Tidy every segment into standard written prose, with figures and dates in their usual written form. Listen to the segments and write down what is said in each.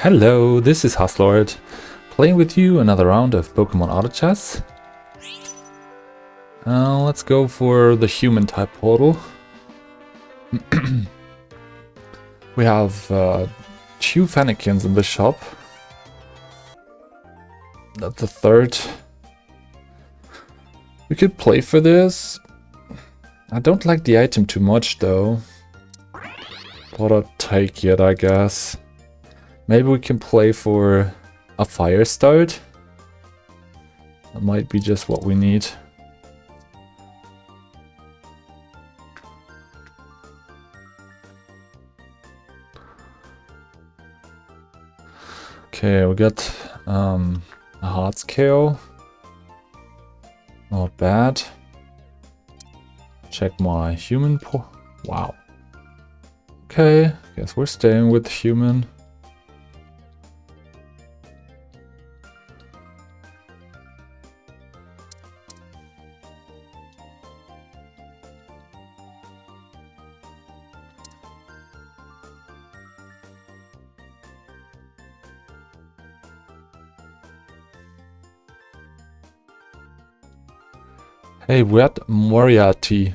Hello, this is Huslord, playing with you another round of Pokemon Auto Chess. Let's go for the human type portal. We have 2 Fennekins in the shop. That's the third. We could play for this. I don't like the item too much though. But I'll take it, I guess. Maybe we can play for a fire start. That might be just what we need. Okay, we got a hard scale. Not bad. Check my human wow. Okay, guess we're staying with human. Hey, Red Moriarty.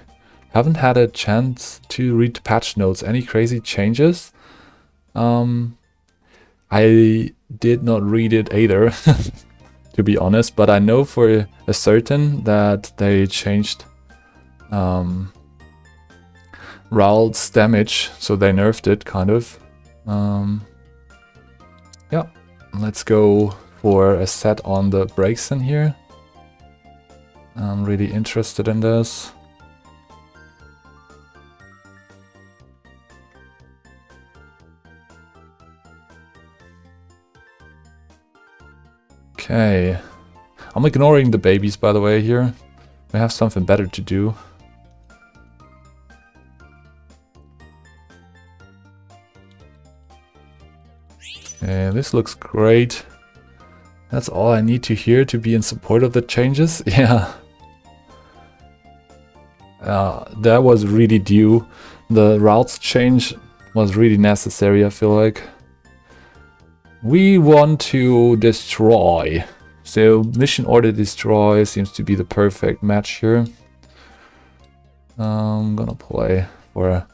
Haven't had a chance to read the patch notes. Any crazy changes? I did not read it either, to be honest, but I know for a certain that they changed Rowl's damage, so they nerfed it, kind of. Yeah, let's go for a set on the Braixen here. I'm really interested in this. Okay. I'm ignoring the babies, by the way, here. We have something better to do. Okay, this looks great. That's all I need to hear to be in support of the changes. Yeah. That was really due. The routes change was really necessary, I feel like. We want to destroy. So mission order destroy seems to be the perfect match here. I'm gonna play for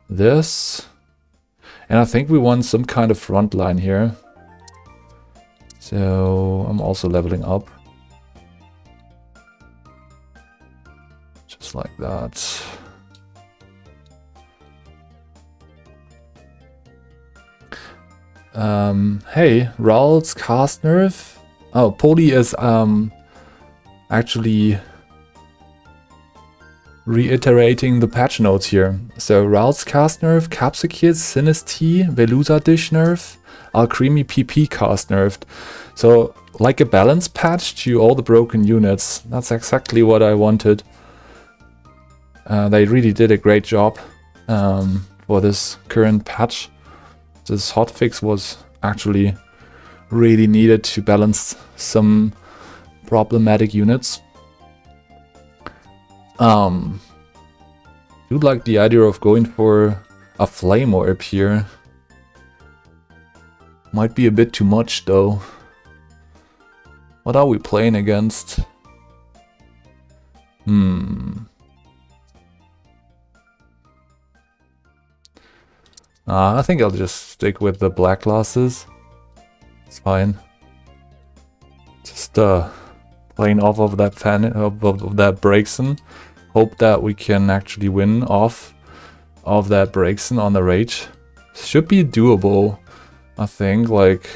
this. And I think we want some kind of front line here. So I'm also leveling up. Just like that. Hey, Rowl's cast nerf. Oh, Poli is actually reiterating the patch notes here. So Rowl's cast nerf, Capsakid, Sinistee, Veluza dish nerf, Alcremie PP cast nerfed. So like a balance patch to all the broken units. That's exactly what I wanted. They really did a great job for this current patch. This hotfix was actually really needed to balance some problematic units. Do like the idea of going for a flame orb here. Might be a bit too much though. What are we playing against? I think I'll just stick with the black glasses. It's fine. Just playing off of that of that Braixen. Hope that we can actually win off of that Braixen on the Rage. Should be doable, I think. Like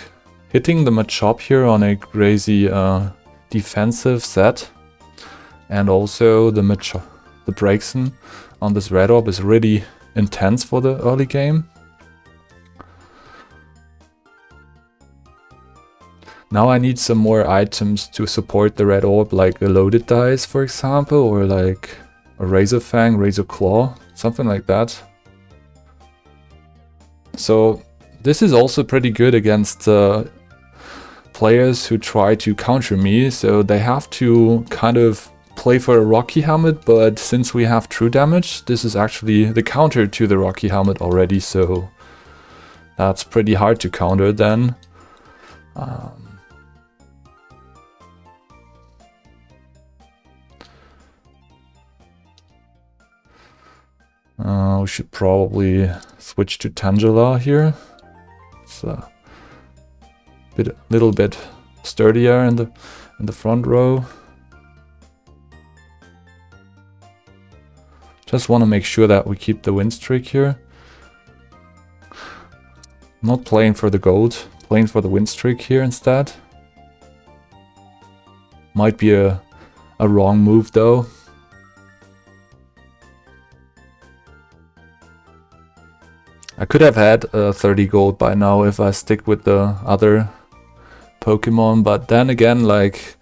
hitting the Machop here on a crazy defensive set, and also the Braixen on this Red Orb is really intense for the early game. Now I need some more items to support the Red Orb, like a Loaded Dice, for example, or like a Razor Fang, Razor Claw, something like that. So this is also pretty good against players who try to counter me, so they have to kind of play for a Rocky Helmet, but since we have true damage, this is actually the counter to the Rocky Helmet already, so That's pretty hard to counter then. We should probably switch to Tangela here. It's a little bit sturdier in the front row. Just want to make sure that we keep the win streak here. Not playing for the gold, playing for the win streak here instead. Might be a wrong move though. I could have had 30 gold by now if I stick with the other Pokemon, but then again, like,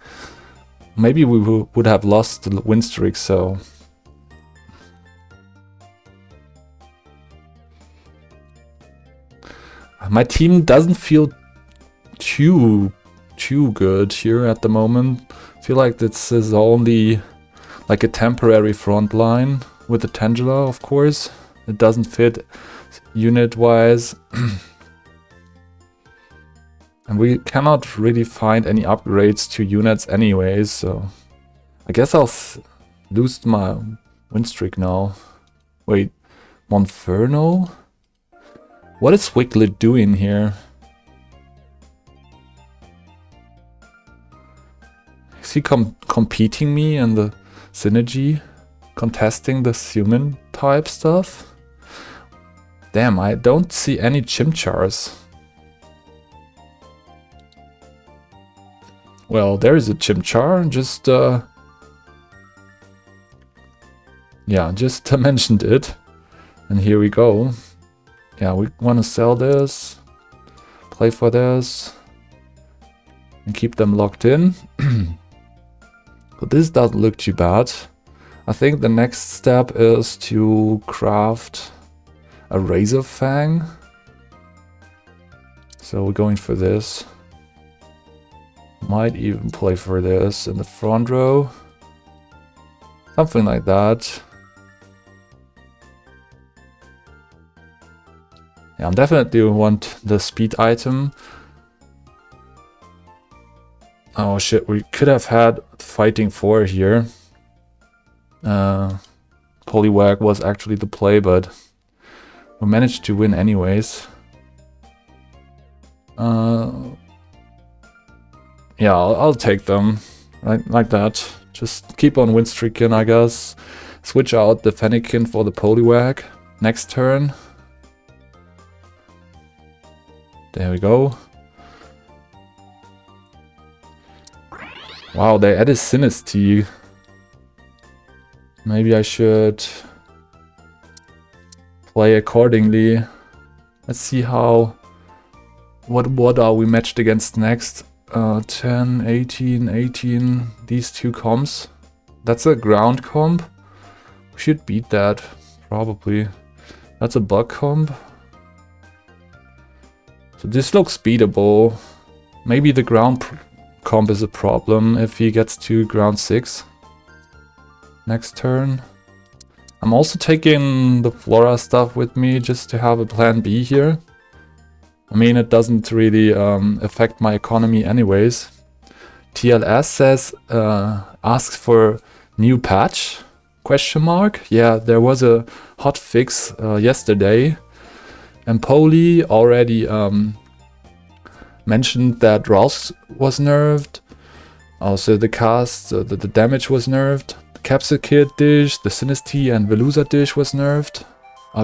maybe we would have lost the win streak, so... My team doesn't feel too good here at the moment. I feel like this is only like a temporary front line with the Tangela, of course. It doesn't fit unit-wise. And we cannot really find any upgrades to units anyways, so... I guess I'll lose my win streak now. Wait, Monferno? What is Wiglet doing here? Is he competing me in the synergy? Contesting this human type stuff? Damn, I don't see any Chimchars. Well, there is a Chimchar, just yeah, just mentioned it. And here we go. Yeah, we want to sell this, play for this, and keep them locked in. But this doesn't look too bad. I think the next step is to craft a Razor Fang. So we're going for this. Might even play for this in the front row. Something like that. Yeah, I definitely want the speed item. Oh shit, we could have had Fighting 4 here. Poliwag was actually the play, but we managed to win anyways. Yeah, I'll take them, right, like that. Just keep on win streaking, I guess. Switch out the Fennekin for the Poliwag next turn. There we go. Wow, they added Sinistea. Maybe I should play accordingly. Let's see how... What are we matched against next? 10, 18, 18, these two comps. That's a ground comp. We should beat that, probably. That's a bug comp. So this looks beatable. Maybe the ground comp is a problem if he gets to ground 6 next turn. I'm also taking the Flora stuff with me just to have a plan B here. I mean, it doesn't really affect my economy anyways. TLS says, asks for new patch? Question mark? Yeah, there was a hot fix yesterday. And Poli already mentioned that Rouse was nerfed. Also the cast, the damage was nerfed. The Capsule Kid dish, the Sinistea and Veluza dish was nerfed.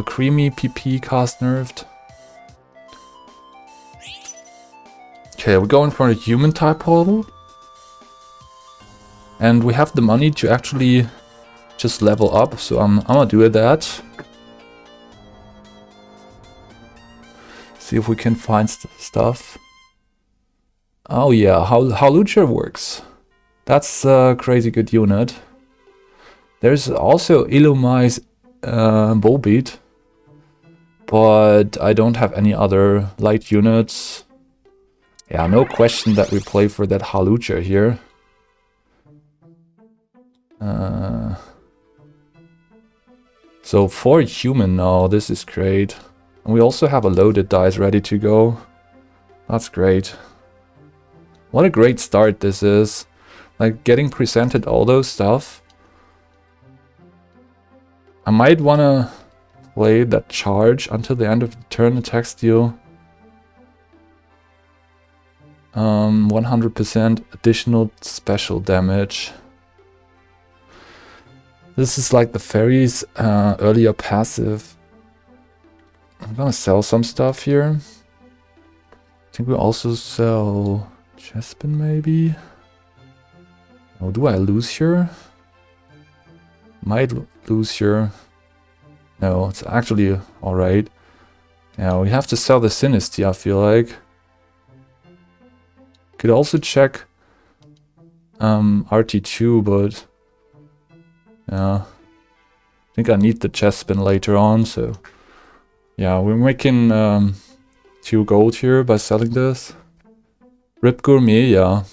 Creamy PP cast nerfed. Okay, we're going for a human type portal. And we have the money to actually just level up, so I'm gonna do that. See if we can find stuff. Oh yeah, Hawlucha works. That's a crazy good unit. There's also Illumai's Volbeat, but I don't have any other light units. Yeah, no question that we play for that Hawlucha here. So 4 human now, this is great. And we also have a loaded dice ready to go. That's great. What a great start this is. Like, getting presented all those stuff. I might want to play that charge until the end of the turn, attack steal. 100% additional special damage. This is like the fairies earlier passive. I'm gonna sell some stuff here. I think we'll also sell Chespin maybe. Oh, do I lose here? Might lose here. No, it's actually alright. Yeah, we have to sell the Sinisty, I feel like. Could also check RT2, but yeah, I think I need the Chespin later on, so yeah, we're making 2 gold here by selling this. Rip Gourmet, yeah.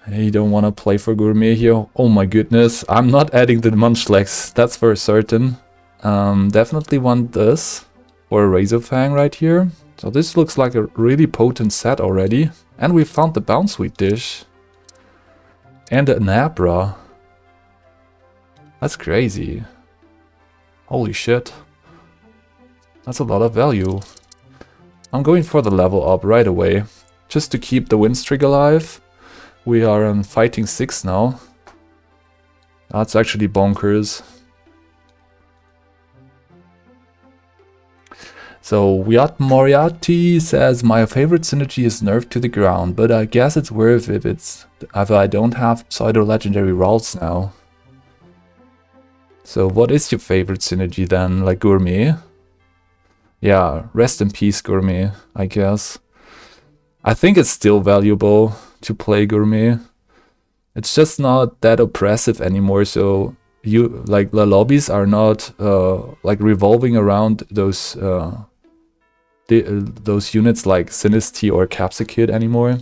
I don't want to play for Gourmet here. Oh my goodness, I'm not adding the Munchlax, that's for certain. Definitely want this for a Razorfang right here. So this looks like a really potent set already. And we found the Bounsweet dish. And an Abra. That's crazy. Holy shit. That's a lot of value. I'm going for the level up right away. Just to keep the win streak alive. We are on fighting 6 now. That's actually bonkers. So Wyatt Moriarty says, my favorite synergy is nerfed to the ground, but I guess it's worth it if I don't have pseudo-legendary rolls now. So what is your favorite synergy then? Like Gourmet? Yeah, rest in peace Gourmet, I guess. I think it's still valuable to play Gourmet. It's just not that oppressive anymore, so you like the lobbies are not like revolving around those units like Sinisty or Capsicid anymore.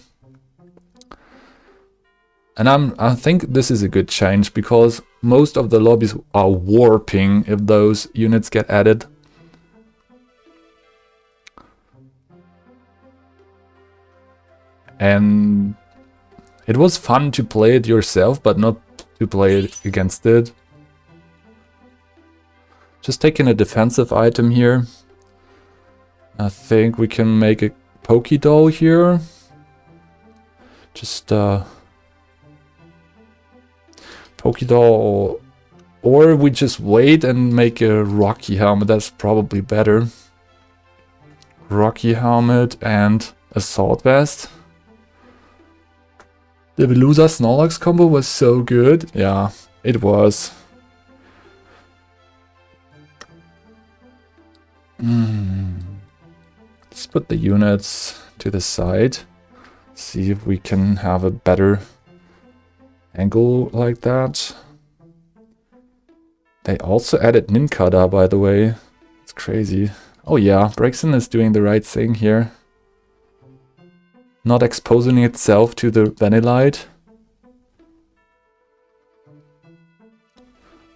And I think this is a good change because most of the lobbies are warping if those units get added. And it was fun to play it yourself, but not to play it against it. Just taking a defensive item here. I think we can make a Pokédoll here. Just Pokédoll, or we just wait and make a Rocky Helmet. That's probably better. Rocky Helmet and Assault Vest. The Veluza Snorlax combo was so good. Yeah, it was. Let's put the units to the side. See if we can have a better angle like that. They also added Nincada, by the way. It's crazy. Oh yeah, Braixen is doing the right thing here. Not exposing itself to the Vanillite.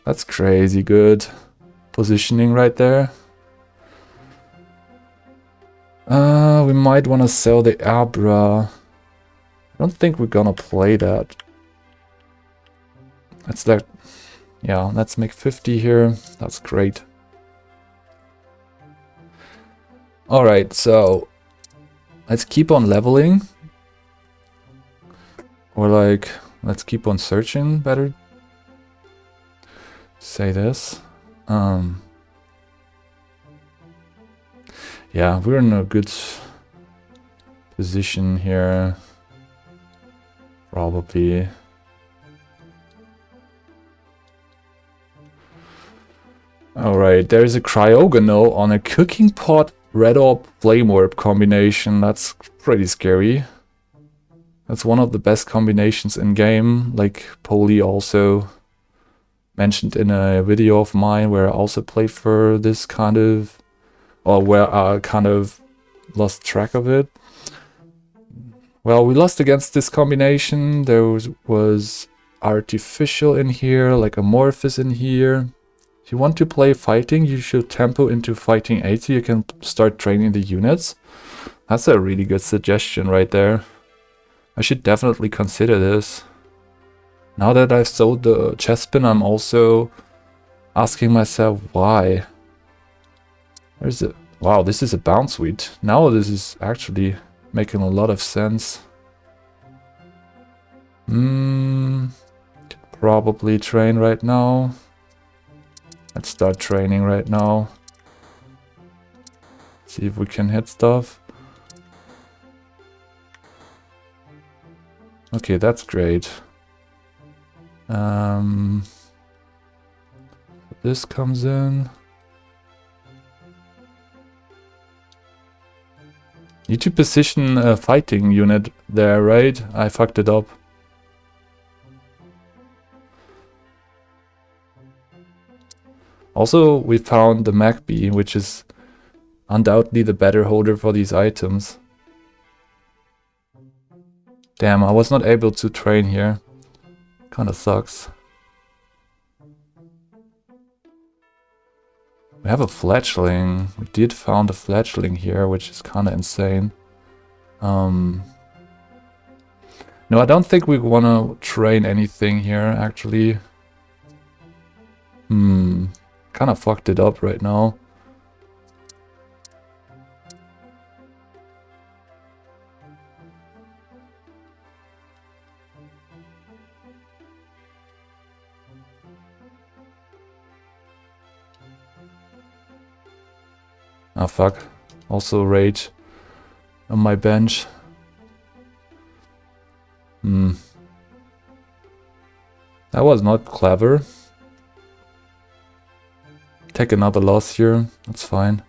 That's crazy good positioning right there. We might want to sell the Abra. I don't think we're gonna play that. That's that. Yeah, let's make 50 here. That's great. Alright, so let's keep on leveling. Or like, let's keep on searching, better say this. Yeah, we're in a good position here. Probably. Alright, there's a Cryogonal on a Cooking Pot Red Orb Flame Orb combination. That's pretty scary. That's one of the best combinations in game. Like Poli also mentioned in a video of mine where I also played for this kind of, or where I kind of lost track of it. Well, we lost against this combination. There was Artificial in here, like Amorphous in here. If you want to play fighting, you should tempo into fighting 8 so you can start training the units. That's a really good suggestion right there. I should definitely consider this. Now that I've sold the Chespin, I'm also asking myself why. There's a... Wow, this is a bounce suite. Now this is actually making a lot of sense. Probably train right now. Let's start training right now. See if we can hit stuff. Okay, that's great. This comes in. Need to position a fighting unit there, right? I fucked it up. Also, we found the Magby, which is undoubtedly the better holder for these items. Damn, I was not able to train here. Kinda sucks. We have a fledgling. We did found a fledgling here, which is kinda insane. No, I don't think we wanna train anything here, actually. Kinda fucked it up right now. Ah, fuck. Also rage on my bench. That was not clever. Take another loss here. That's fine.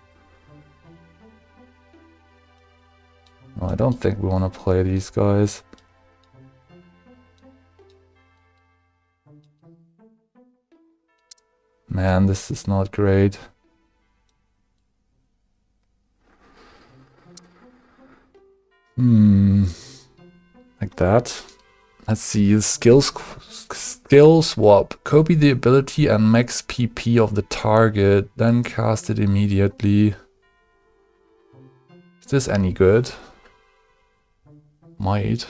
No, I don't think we want to play these guys. Man, this is not great. Like that. Let's see, skill swap. Copy the ability and max PP of the target, then cast it immediately. Is this any good? Might.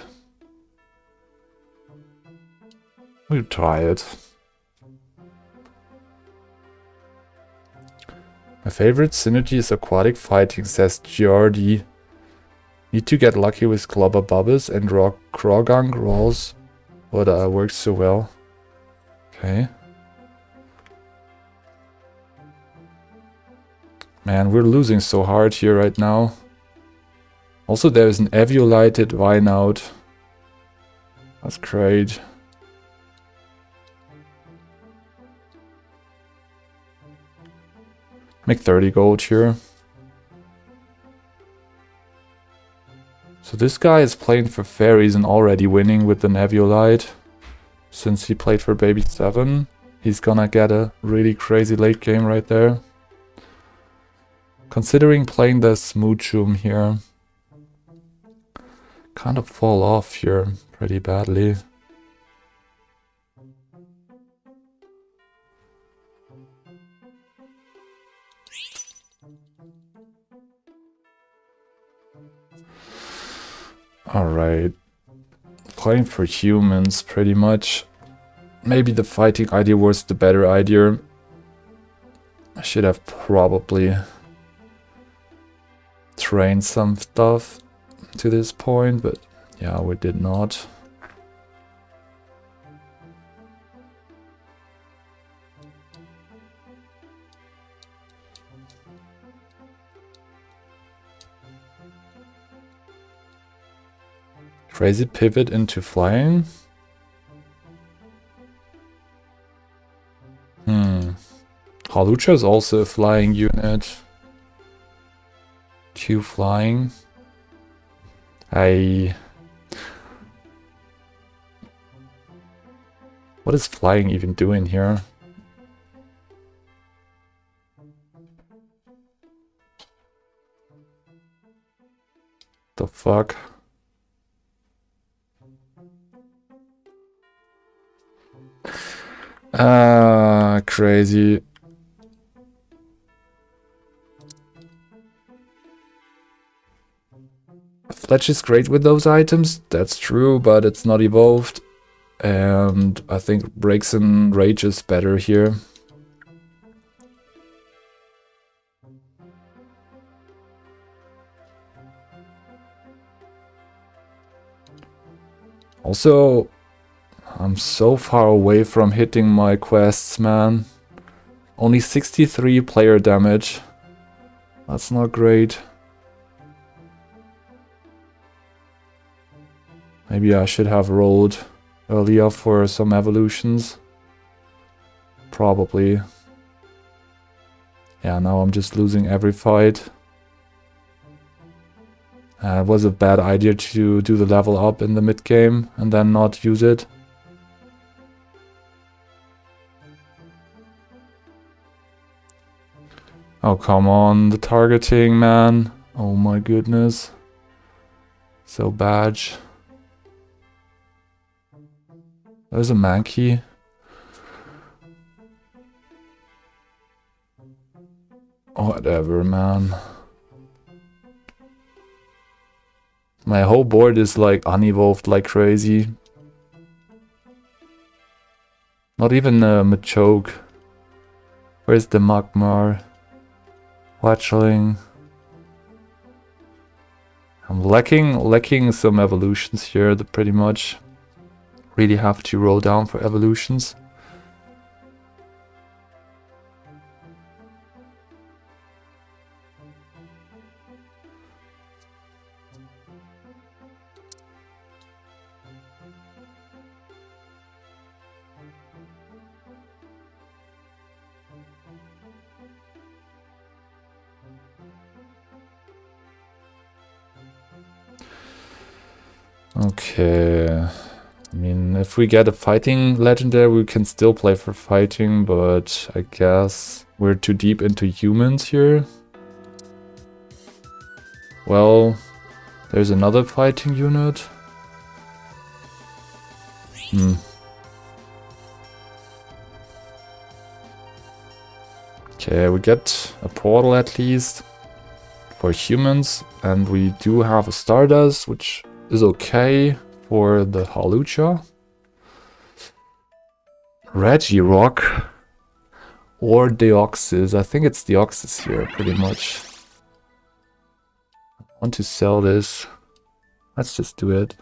We'll try it. My favorite synergy is aquatic fighting, says Giardi. Need to get lucky with Clobber Bubbles and Krogang rolls. But works so well. Okay. Man, we're losing so hard here right now. Also, there is an Eviolited Vine out. That's great. Make 30 gold here. So this guy is playing for fairies and already winning with the Neviolite. Since he played for Baby 7, he's gonna get a really crazy late game right there. Considering playing the Smoochum here. Kind of fall off here pretty badly. Alright. Playing for humans, pretty much. Maybe the fighting idea was the better idea. I should have probably trained some stuff to this point, but yeah, we did not. Crazy pivot into flying. Halucha is also a flying unit. 2 flying. What is flying even doing here? The fuck? Crazy. Fletch is great with those items, that's true, but it's not evolved. And I think Breaks and Rage is better here. Also, I'm so far away from hitting my quests, man. Only 63 player damage. That's not great. Maybe I should have rolled earlier for some evolutions. Probably. Yeah, now I'm just losing every fight. It was a bad idea to do the level up in the mid game and then not use it. Oh, come on, the targeting, man. Oh my goodness. So bad. There's a Mankey. Whatever, man. My whole board is like unevolved like crazy. Not even a Machoke. Where's the Magmar? Fletchling. I'm lacking some evolutions here, pretty much. Really have to roll down for evolutions. Okay, I mean, if we get a fighting legendary, we can still play for fighting, but I guess we're too deep into humans here. Well, there's another fighting unit. Okay, we get a portal at least for humans, and we do have a Stardust, which is okay for the Hawlucha. Regirock or Deoxys. I think it's Deoxys here, pretty much. I want to sell this. Let's just do it.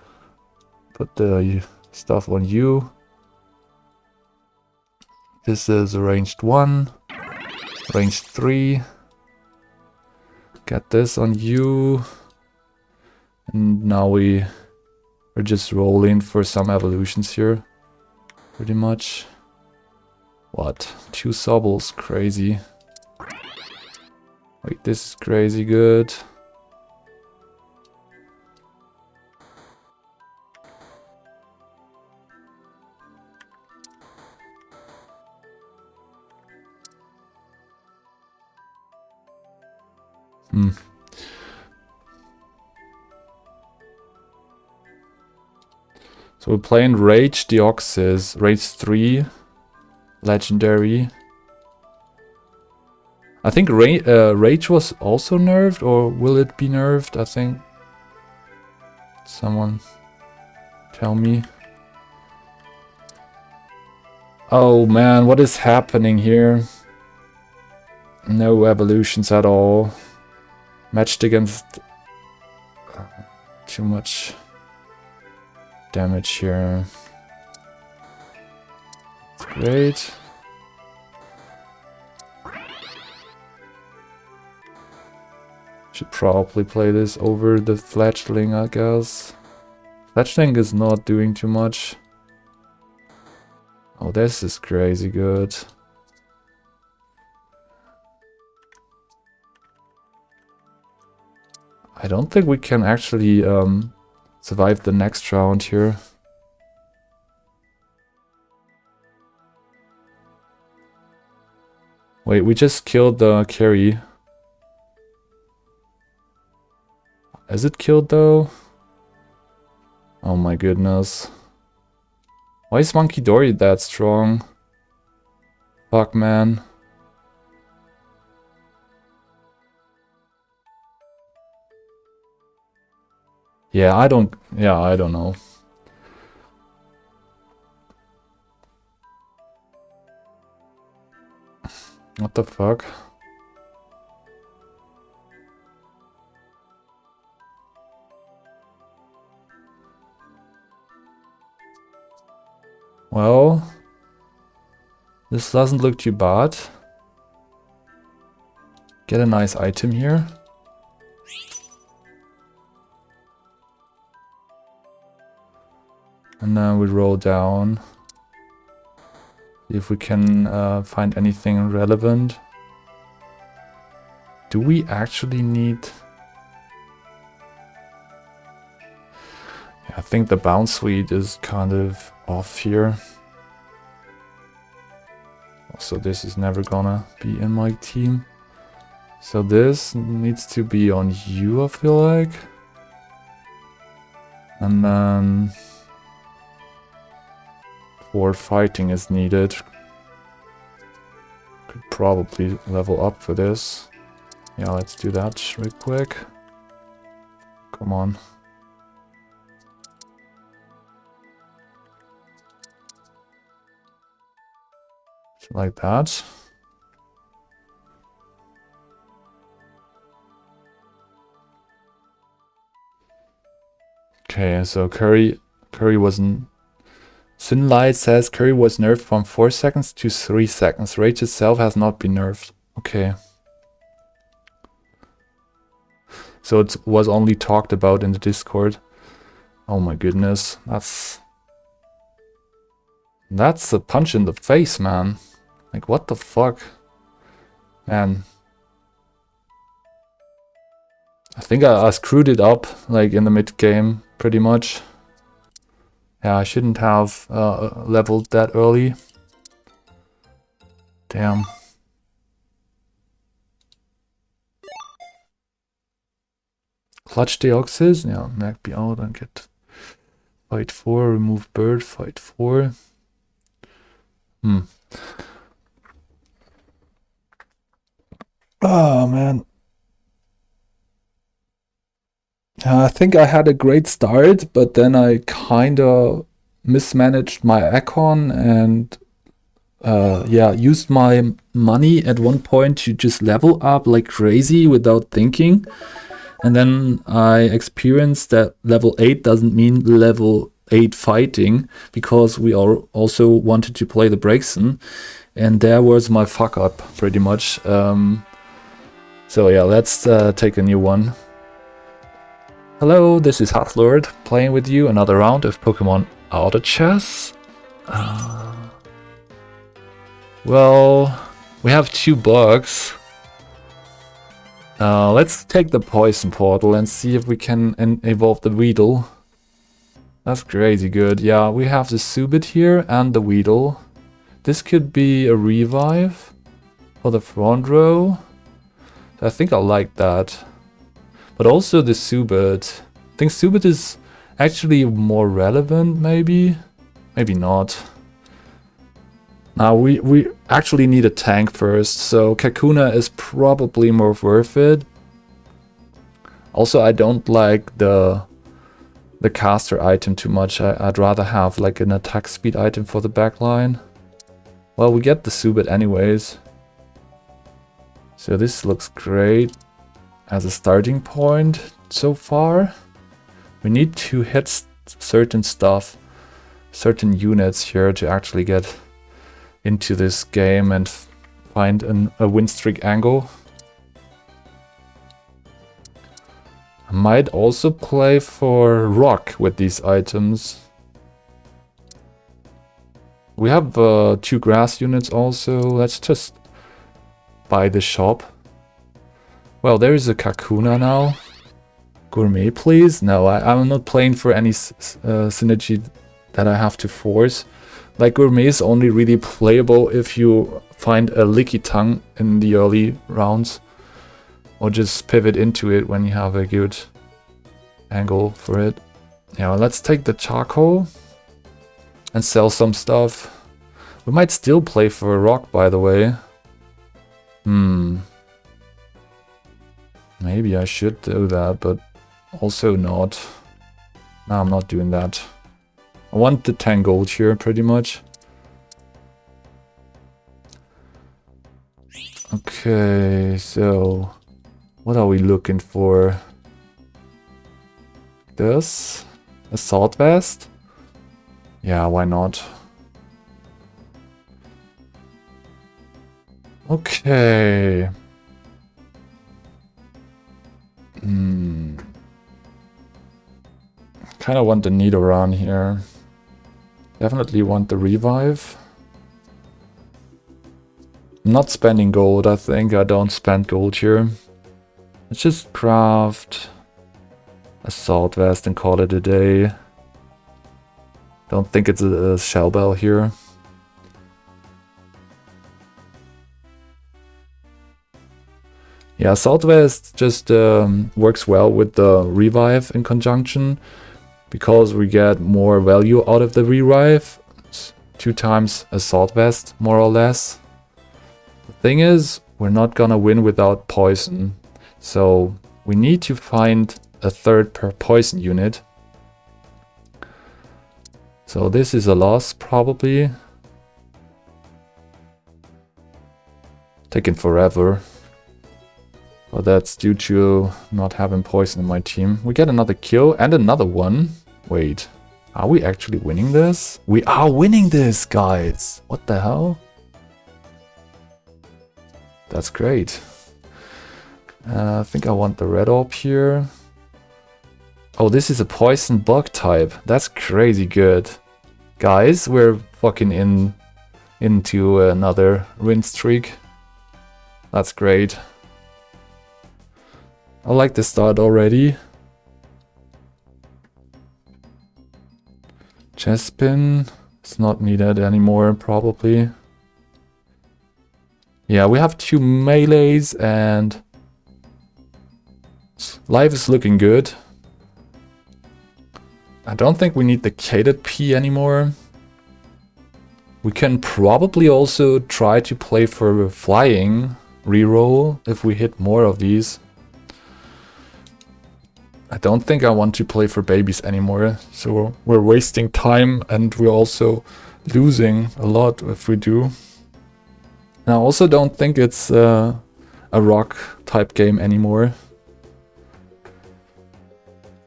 Put the stuff on you. This is ranged 1, ranged 3. Get this on you. And now we're just rolling for some evolutions here. Pretty much. What? 2 Sobbles, crazy. Wait, this is crazy good. So we're playing Rage Deoxys, Rage 3, Legendary. I think Rage was also nerfed, or will it be nerfed? I think. Someone tell me. Oh man, what is happening here? No evolutions at all. Matched against too much damage here. Great. Should probably play this over the Fletchling, I guess. Fletchling is not doing too much. Oh, this is crazy good. I don't think we can actually survive the next round here. Wait, we just killed the carry. Is it killed though? Oh my goodness. Why is Monkey Dory that strong? Fuck, man. Yeah, I don't know. What the fuck? Well, this doesn't look too bad. Get a nice item here. And then we roll down. See if we can find anything relevant. Do we actually need... I think the bounce suite is kind of off here. So this is never gonna be in my team. So this needs to be on you, I feel like. And then... for fighting is needed. Could probably level up for this. Yeah, let's do that real quick. Come on. Like that. Okay, so Curry wasn't... Sinlight says Curry was nerfed from 4 seconds to 3 seconds. Rage itself has not been nerfed. Okay. So it was only talked about in the Discord. Oh my goodness. That's a punch in the face, man. Like, what the fuck? Man. I think I screwed it up, like, in the mid-game, pretty much. Yeah, I shouldn't have leveled that early. Damn. Clutch Deoxys? Yeah, Mag be out and get... Fight 4, remove bird, fight 4. Oh, man. I think I had a great start, but then I kinda mismanaged my Econ and yeah, used my money at one point to just level up like crazy without thinking. And then I experienced that level 8 doesn't mean level 8 fighting, because we also wanted to play the Braixen. And there was my fuck up, pretty much. So yeah, let's take a new one. Hello, this is Hathlored, playing with you another round of Pokemon Auto Chess. Well, we have 2 bugs. Let's take the Poison Portal and see if we can evolve the Weedle. That's crazy good. Yeah, we have the Subit here and the Weedle. This could be a revive for the front row. I think I like that. But also the Subit. I think Subit is actually more relevant, maybe? Maybe not. Now we actually need a tank first, so Kakuna is probably more worth it. Also, I don't like the caster item too much. I'd rather have like an attack speed item for the backline. Well, we get the Subit anyways. So this looks great as a starting point so far. We need to hit certain stuff, certain units here to actually get into this game and find a win streak angle. I might also play for rock with these items. We have 2 grass units also. Let's just buy the shop. Well, there is a Kakuna now. Gourmet, please? No, I'm not playing for any synergy that I have to force. Like, Gourmet is only really playable if you find a Lickitung in the early rounds. Or just pivot into it when you have a good angle for it. Yeah, let's take the charcoal and sell some stuff. We might still play for a rock, by the way. Maybe I should do that, but also not. No, I'm not doing that. I want the 10 gold here, pretty much. Okay, so... what are we looking for? This? Assault vest? Yeah, why not? Okay. Kind of want the Nidoran here. Definitely want the revive. Not spending gold, I think. I don't spend gold here. Let's just craft Assault Vest and call it a day. Don't think it's a Shell Bell here. Yeah, Assault Vest just works well with the revive in conjunction, because we get more value out of the revive. It's 2 times Assault Vest, more or less. The thing is, we're not gonna win without poison, so we need to find a third per poison unit. So this is a loss, probably. Taking forever. But that's due to not having poison in my team. We get another kill and another one. Wait, are we actually winning this? We are winning this, guys! What the hell? That's great. I think I want the red orb here. Oh, this is a poison bug type. That's crazy good. Guys, we're fucking into another win streak. That's great. I like the start already. Chespin is not needed anymore, probably. Yeah, we have 2 melees and life is looking good. I don't think we need the Cated P anymore. We can probably also try to play for flying reroll if we hit more of these. I don't think I want to play for babies anymore, so we're wasting time and we're also losing a lot if we do. And I also don't think it's a rock type game anymore.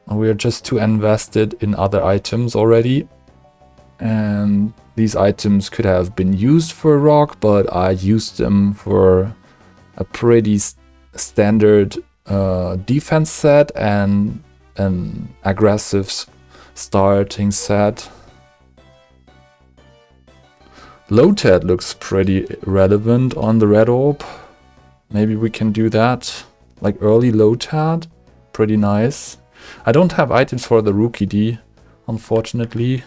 We're just too invested in other items already. And these items could have been used for rock, but I used them for a pretty standard defense set and an aggressive starting set. Lotad looks pretty relevant on the red orb. Maybe we can do that. Like early Lotad. Pretty nice. I don't have items for the Rookie D, unfortunately.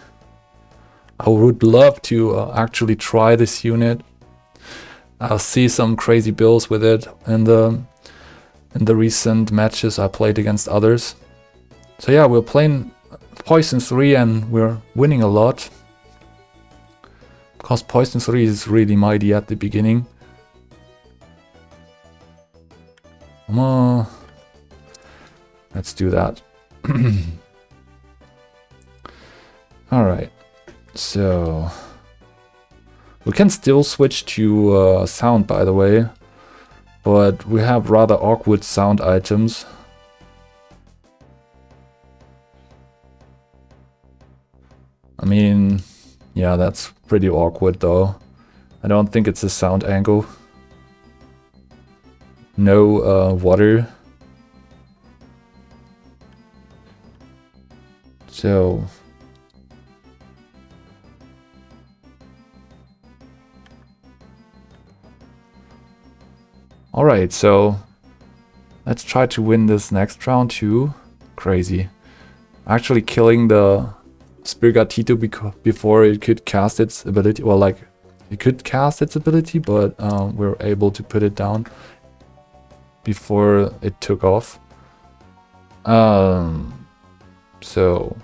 I would love to actually try this unit. I'll see some crazy builds with it in the recent matches I played against others. So yeah, we're playing Poison 3 and we're winning a lot. Because Poison 3 is really mighty at the beginning. Come on. Let's do that. Alright. So... we can still switch to sound, by the way. But we have rather awkward sound items. I mean, yeah, that's pretty awkward though. I don't think it's a sound angle. No water. So... alright, so let's try to win this next round too. Crazy. Actually killing the Sprigatito before it could cast its ability. Well, like, it could cast its ability, but we're able to put it down before it took off. So...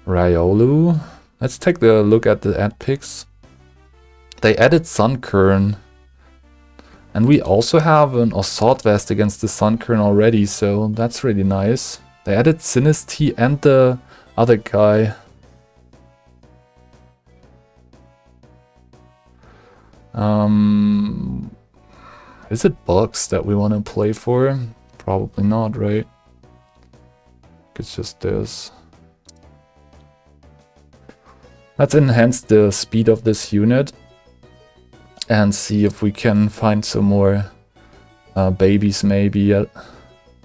Riolu. Let's take a look at the ad picks. They added Sunkern. And we also have an Assault Vest against the Sunkern already, so that's really nice. They added Sinistea and the other guy. Is it bugs that we want to play for? Probably not, right? It's just this. Let's enhance the speed of this unit and see if we can find some more babies maybe.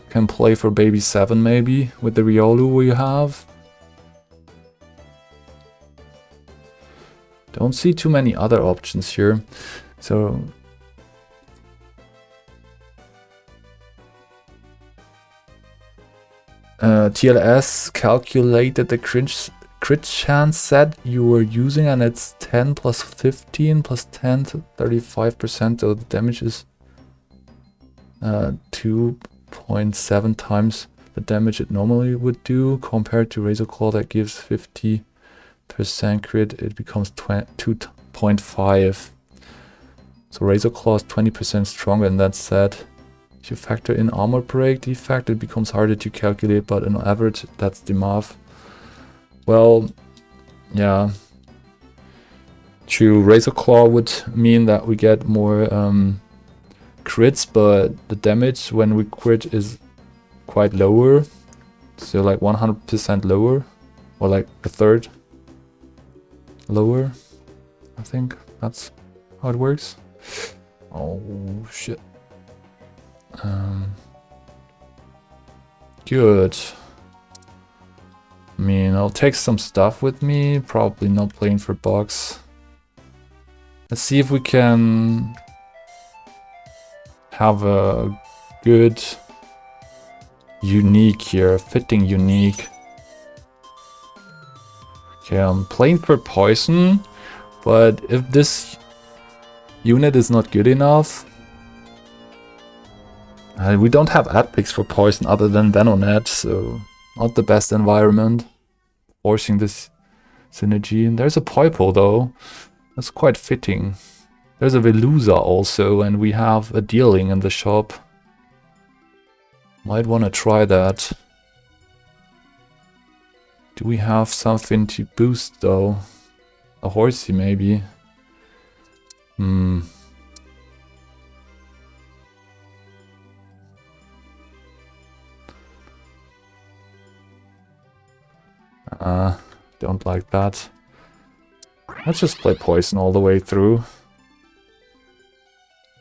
Can play for baby 7 maybe with the Riolu we have. Don't see too many other options here. So TLS calculated the crit chance set you were using, and it's 10 plus 15 plus 10 to 35%, so the damage is 2.7 times the damage it normally would do, compared to Razor Claw that gives 50% crit, it becomes 2.5. So Razor Claw is 20% stronger in that set. If you factor in armor break defect, it becomes harder to calculate, but on average, that's the math. Well, yeah. True, Razor Claw would mean that we get more crits, but the damage when we crit is quite lower. So like 100% lower, or like a third lower. I think that's how it works. Oh shit. Good. I mean, I'll take some stuff with me, probably not playing for bugs. Let's see if we can have a good unique here, fitting unique. Okay, I'm playing for poison, but if this unit is not good enough, we don't have ad picks for poison other than Venonat, so not the best environment. Forcing this synergy. And there's a Poipo though. That's quite fitting. There's a Veluza also, and we have a Deerling in the shop. Might want to try that. Do we have something to boost though? A Horsey maybe? Don't like that. Let's just play poison all the way through. I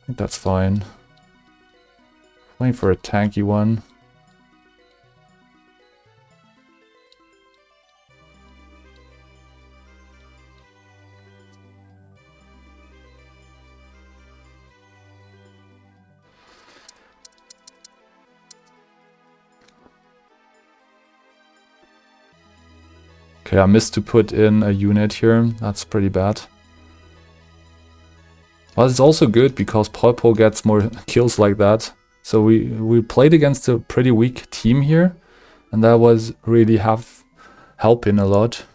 think that's fine. Playing for a tanky one. Okay, I missed to put in a unit here. That's pretty bad. But it's also good because Poipo gets more kills like that. So we played against a pretty weak team here, and that was really helping a lot.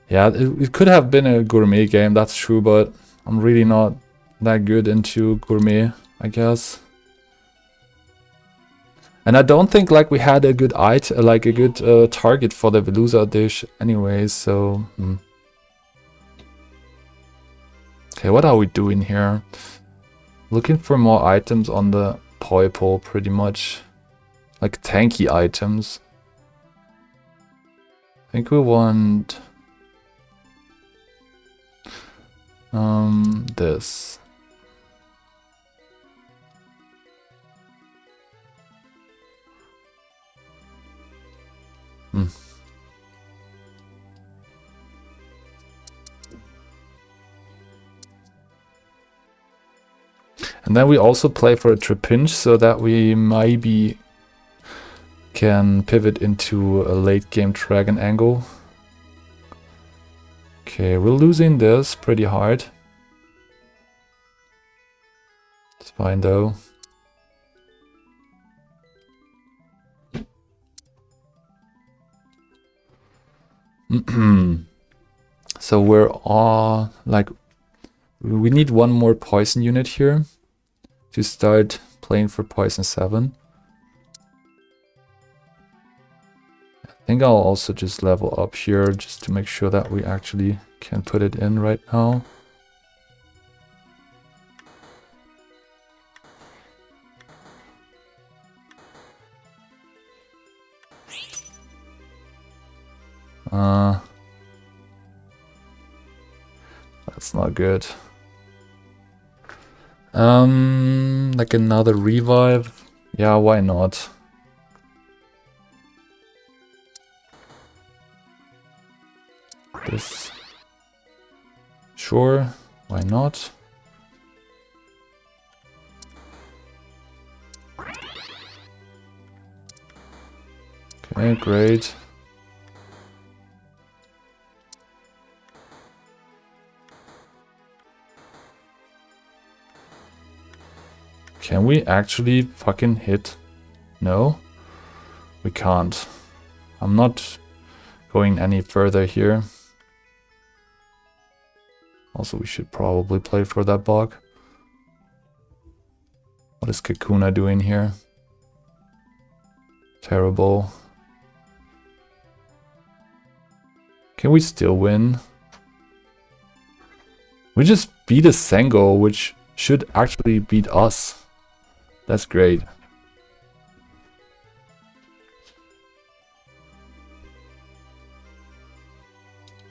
Yeah, it could have been a gourmet game, that's true, but I'm really not that good into gourmet, I guess. And I don't think like we had a good target for the Veluza dish anyways, so... Okay, what are we doing here? Looking for more items on the Poipo, pretty much. Like tanky items. I think we want... this. And then we also play for a Trapinch so that we maybe can pivot into a late game Dragon angle. Okay, we're losing this pretty hard. It's fine though. So we're all like, we need one more poison unit here to start playing for Poison 7. I think I'll also just level up here just to make sure that we actually can put it in right now. That's not good. Like another revive? Yeah, why not? This. Sure, why not? Okay, great. Can we actually fucking hit? No, we can't. I'm not going any further here. Also, we should probably play for that bug. What is Kakuna doing here? Terrible. Can we still win? We just beat a Sengo, which should actually beat us. That's great.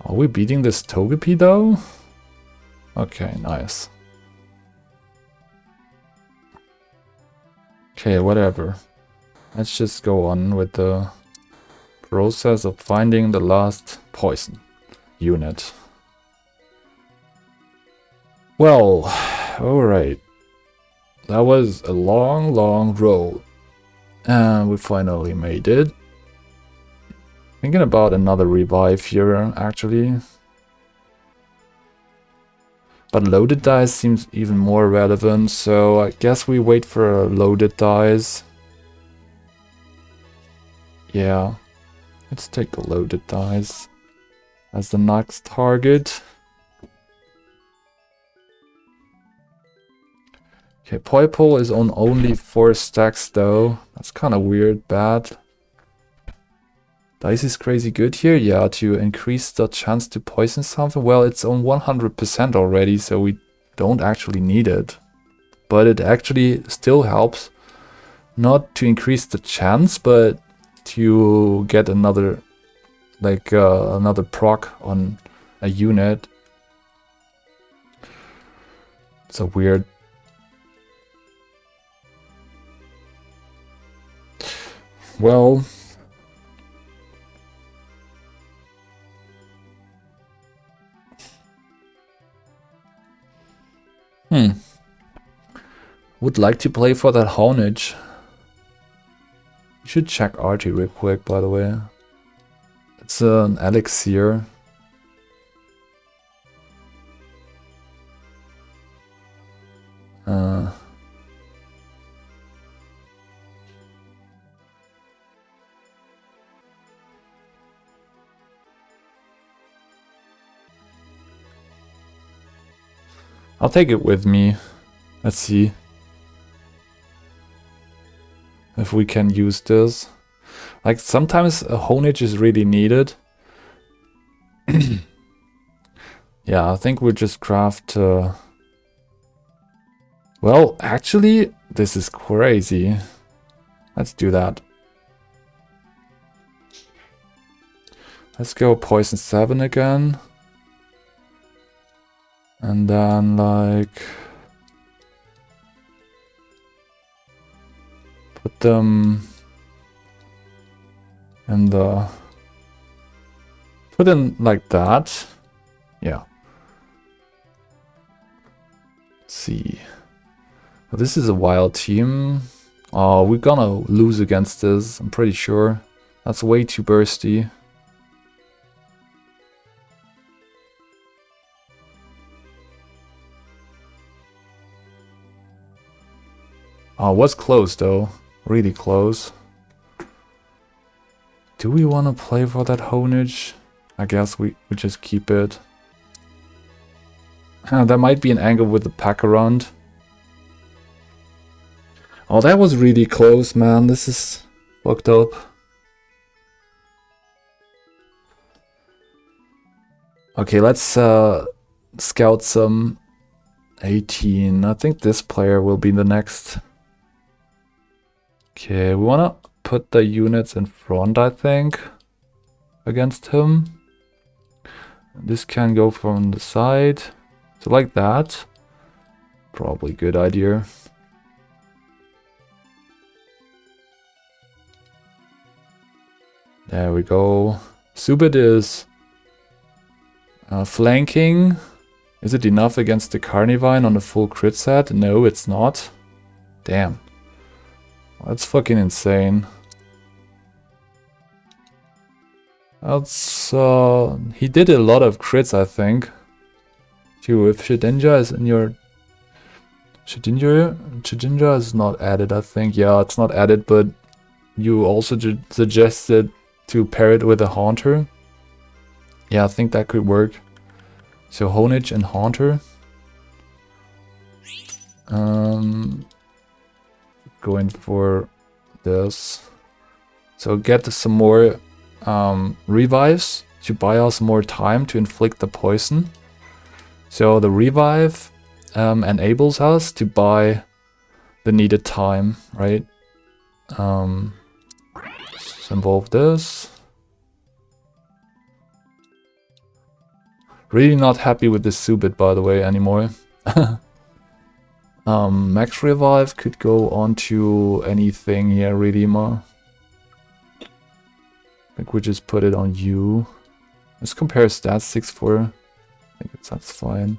Are we beating this Togepi though? Okay, nice. Okay, whatever. Let's just go on with the process of finding the last poison unit. Well, alright. That was a long, long road. And we finally made it. Thinking about another revive here, actually. But loaded dice seems even more relevant, so I guess we wait for loaded dice. Yeah, let's take a loaded dice as the next target. Okay, Poipole is on only 4 stacks though. That's kind of weird, bad. Dice is crazy good here, yeah, to increase the chance to poison something. Well, it's on 100% already, so we don't actually need it. But it actually still helps, not to increase the chance, but to get another, like another proc on a unit. So weird. Well, would like to play for that Honage. You should check Artie real quick, by the way. It's an elixir. I'll take it with me. Let's see if we can use this. Like, sometimes a Honage is really needed. Yeah, I think we'll just craft... Well, actually, this is crazy. Let's do that. Let's go Poison 7 again. And then, like... put them... in the... put in like that. Yeah. Let's see. This is a wild team. Oh, we're gonna lose against this, I'm pretty sure. That's way too bursty. Oh, it was close though. Really close. Do we want to play for that Honage? I guess we just keep it. There might be an angle with the pack around. Oh, that was really close, man. This is fucked up. Okay, let's scout some 18. I think this player will be the next. Okay, we wanna put the units in front, I think, against him. This can go from the side. So like that. Probably good idea. There we go. Subit is flanking. Is it enough against the Carnivine on a full crit set? No, it's not. Damn. That's fucking insane. That's he did a lot of crits, I think. Too, if Shedinja is in your Shedinja is not added, I think. Yeah, it's not added, but you also suggested to pair it with a Haunter. Yeah, I think that could work. So Honage and Haunter. Going for this. So get some more revives to buy us more time to inflict the poison. So the revive enables us to buy the needed time, right? Let's involve this. Really not happy with this Subit, by the way, anymore. Max Revive could go onto anything here, Redeemer. I think we just put it on you. Let's compare stats 6-4. I think that's fine.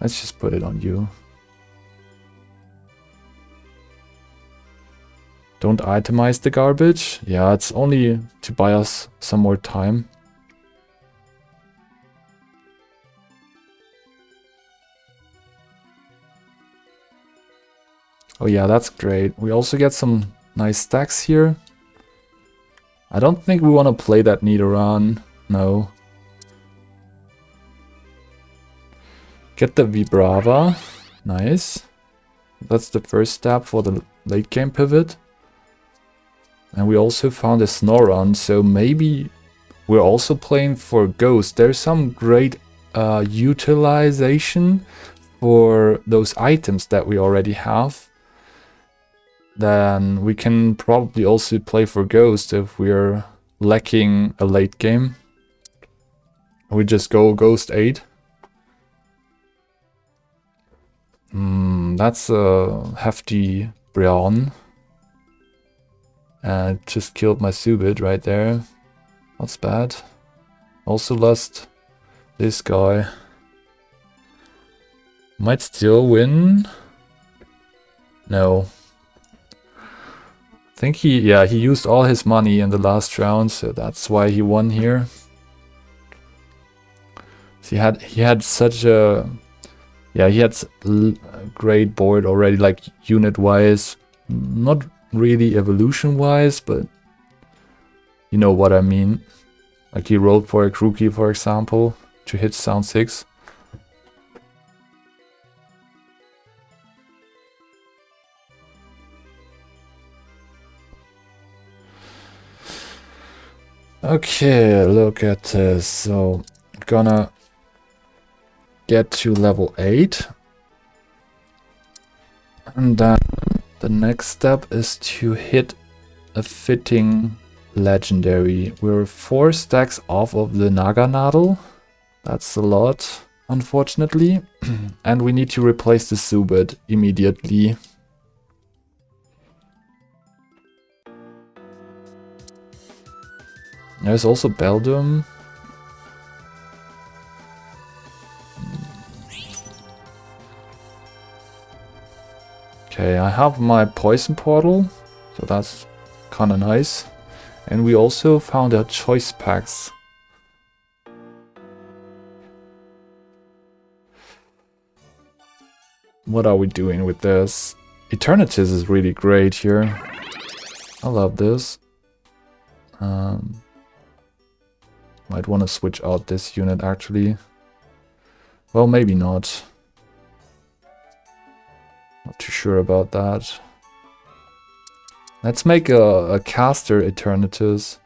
Let's just put it on you. Don't itemize the garbage. Yeah, it's only to buy us some more time. Oh yeah, that's great. We also get some nice stacks here. I don't think we want to play that Nidoran. No. Get the Vibrava. Nice. That's the first step for the late game pivot. And we also found a Snorunt, so maybe we're also playing for Ghost. There's some great utilization for those items that we already have. Then we can probably also play for Ghost if we're lacking a late game. We just go Ghost 8. That's a hefty Brion. And just killed my Subit right there. That's bad. Also lost this guy. Might still win. No. I think he used all his money in the last round, so that's why he won here. So he had such a he had a great board already, like unit wise, not really evolution wise, but you know what I mean. Like he rolled for a Grookey, for example, to hit sound 6. Okay, look at this. So, gonna get to level 8. And then the next step is to hit a fitting legendary. We're 4 stacks off of the Naganadel. That's a lot, unfortunately. And we need to replace the Subit immediately. There's also Beldum. Okay, I have my Poison Portal, so that's kinda nice. And we also found our choice packs. What are we doing with this? Eternatus is really great here. I love this. Might want to switch out this unit actually. Well, maybe not. Not too sure about that. Let's make a caster Eternatus.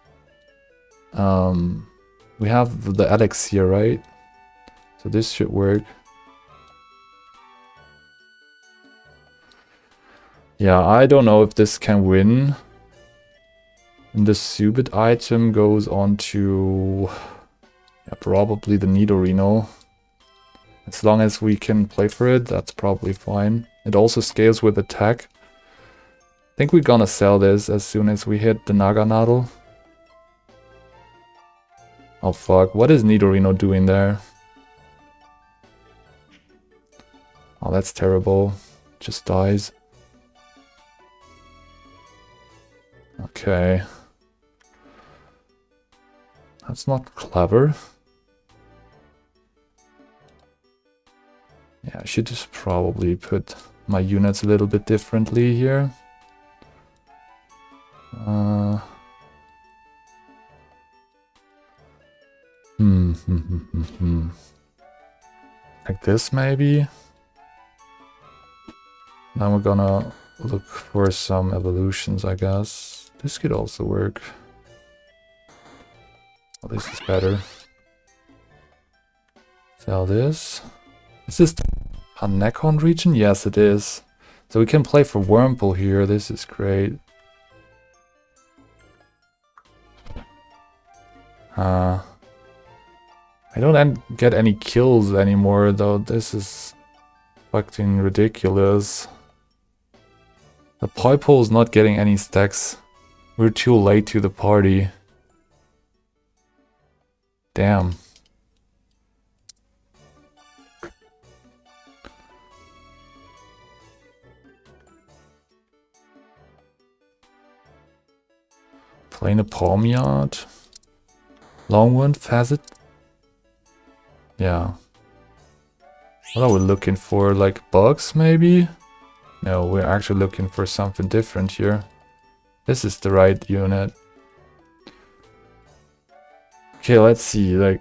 We have the elixir, right? So this should work. Yeah, I don't know if this can win. And the Subit item goes on to... yeah, probably the Nidorino. As long as we can play for it, that's probably fine. It also scales with attack. I think we're gonna sell this as soon as we hit the Naganadel. Oh fuck, what is Nidorino doing there? Oh, that's terrible. Just dies. Okay. That's not clever. Yeah, I should just probably put my units a little bit differently here. Like this maybe? Now we're gonna look for some evolutions, I guess. This could also work. Oh, this is better. Sell this. Is this the Hanekon region? Yes, it is. So we can play for Wurmple here. This is great. I don't get any kills anymore, though. This is fucking ridiculous. The Poipole is not getting any stacks. We're too late to the party. Damn. Playing a Pawmiard. Longwood, Facet. Yeah. What are we looking for? Like bugs, maybe? No, we're actually looking for something different here. This is the right unit. Okay, let's see. Like,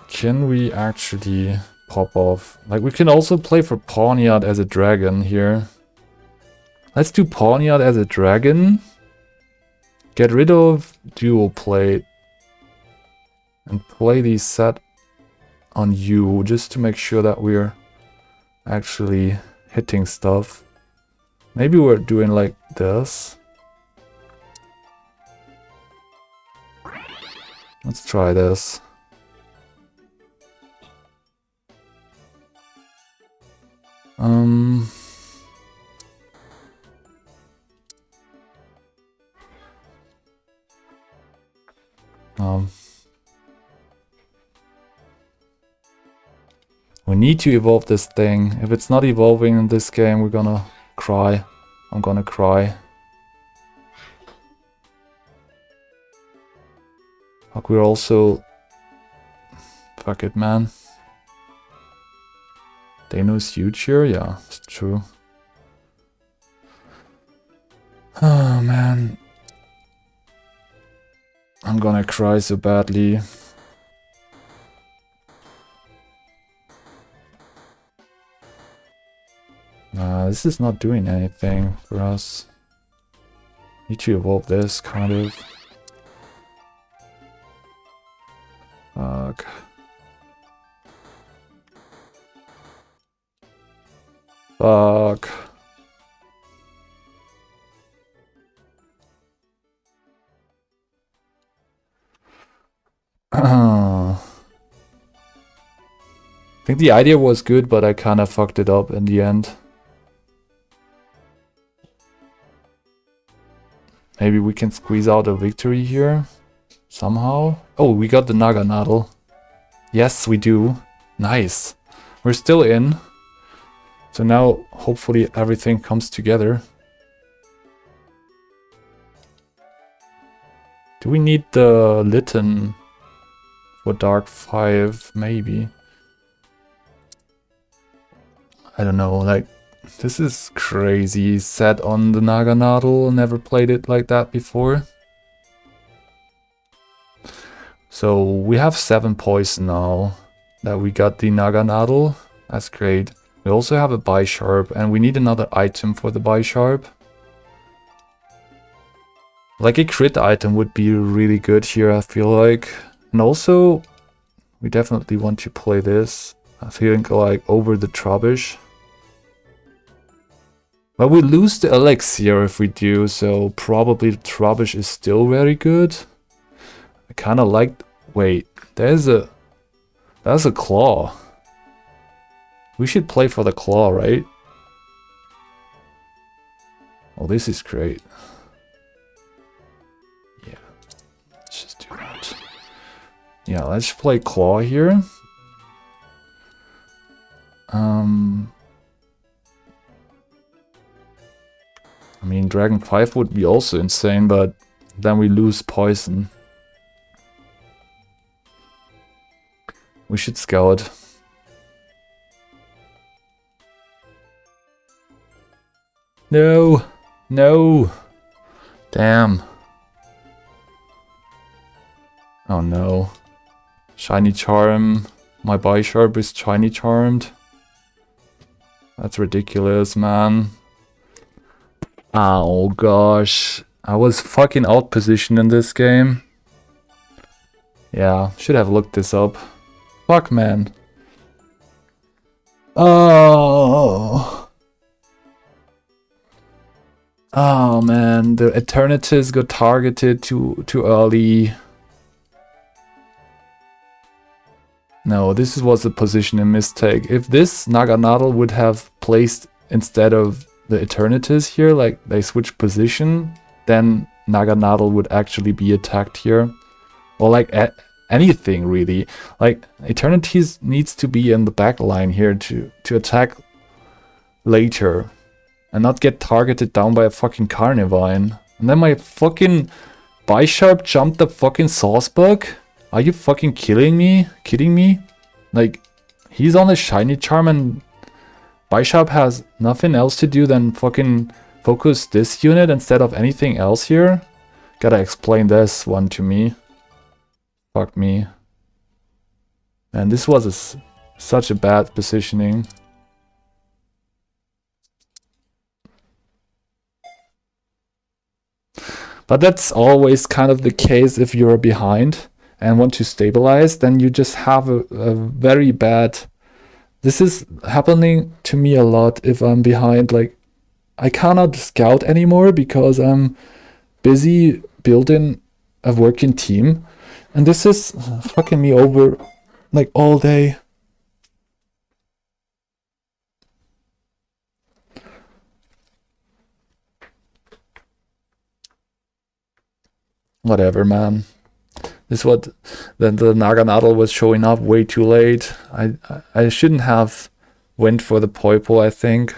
can we actually pop off? Like, we can also play for Pawniard as a dragon here. Let's do Pawniard as a dragon. Get rid of Dual Plate. And play the set on you, just to make sure that we're actually hitting stuff. Maybe we're doing like this. Let's try this. We need to evolve this thing. If it's not evolving in this game, we're gonna cry. I'm gonna cry. Fuck, we're also... Fuck it, man. Dano's huge here? Yeah, it's true. Oh, man. I'm gonna cry so badly. This is not doing anything for us. Need to evolve this, kind of. Fuck. Fuck. I think the idea was good, but I kind of fucked it up in the end. Maybe we can squeeze out a victory here. Somehow. Oh, we got the Naganadel. Yes, we do. Nice. We're still in. So now, hopefully, everything comes together. Do we need the Litten for Dark 5? Maybe. I don't know, like... This is crazy set on the Naganadel. Never played it like that before. So we have 7 poison now that we got the Naganadel. That's great. We also have a Bisharp, and we need another item for the Bisharp. Like a crit item would be really good here, I feel like. And also, we definitely want to play this. I think like over the Trubbish. But we lose the Elixir if we do, so probably the Trubbish is still very good. I kind of like... Wait, that's a Claw. We should play for the Claw, right? Oh, this is great. Yeah, let's just do that. Yeah, let's play Claw here. I mean, Dragon 5 would be also insane, but then we lose Poison. We should Scout. No! No! Damn. Oh no. Shiny Charm. My Bisharp is Shiny Charmed. That's ridiculous, man. Oh gosh. I was fucking out positioned in this game. Yeah, should have looked this up. Fuck, man. Oh. Oh man, the Eternatus got targeted too early. No, this was a positioning mistake. If this Naganadel would have placed instead of the Eternatus here, like they switched position, then Naganadel would actually be attacked here. Or like anything really. Like Eternatus needs to be in the back line here to attack later. And not get targeted down by a fucking Carnivine. And then my fucking Bisharp jumped the fucking Sawsbuck? Are you fucking kidding me? Like, he's on a Shiny Charm and Bisharp has nothing else to do than fucking focus this unit instead of anything else here? Gotta explain this one to me. Fuck me. And this was such a bad positioning. But that's always kind of the case if you're behind and want to stabilize, then you just have a very bad... This is happening to me a lot if I'm behind. Like, I cannot scout anymore because I'm busy building a working team. And this is fucking me over like all day. Whatever, man. This is what then the Naganadel was showing up way too late. I shouldn't have went for the Poipole, I think.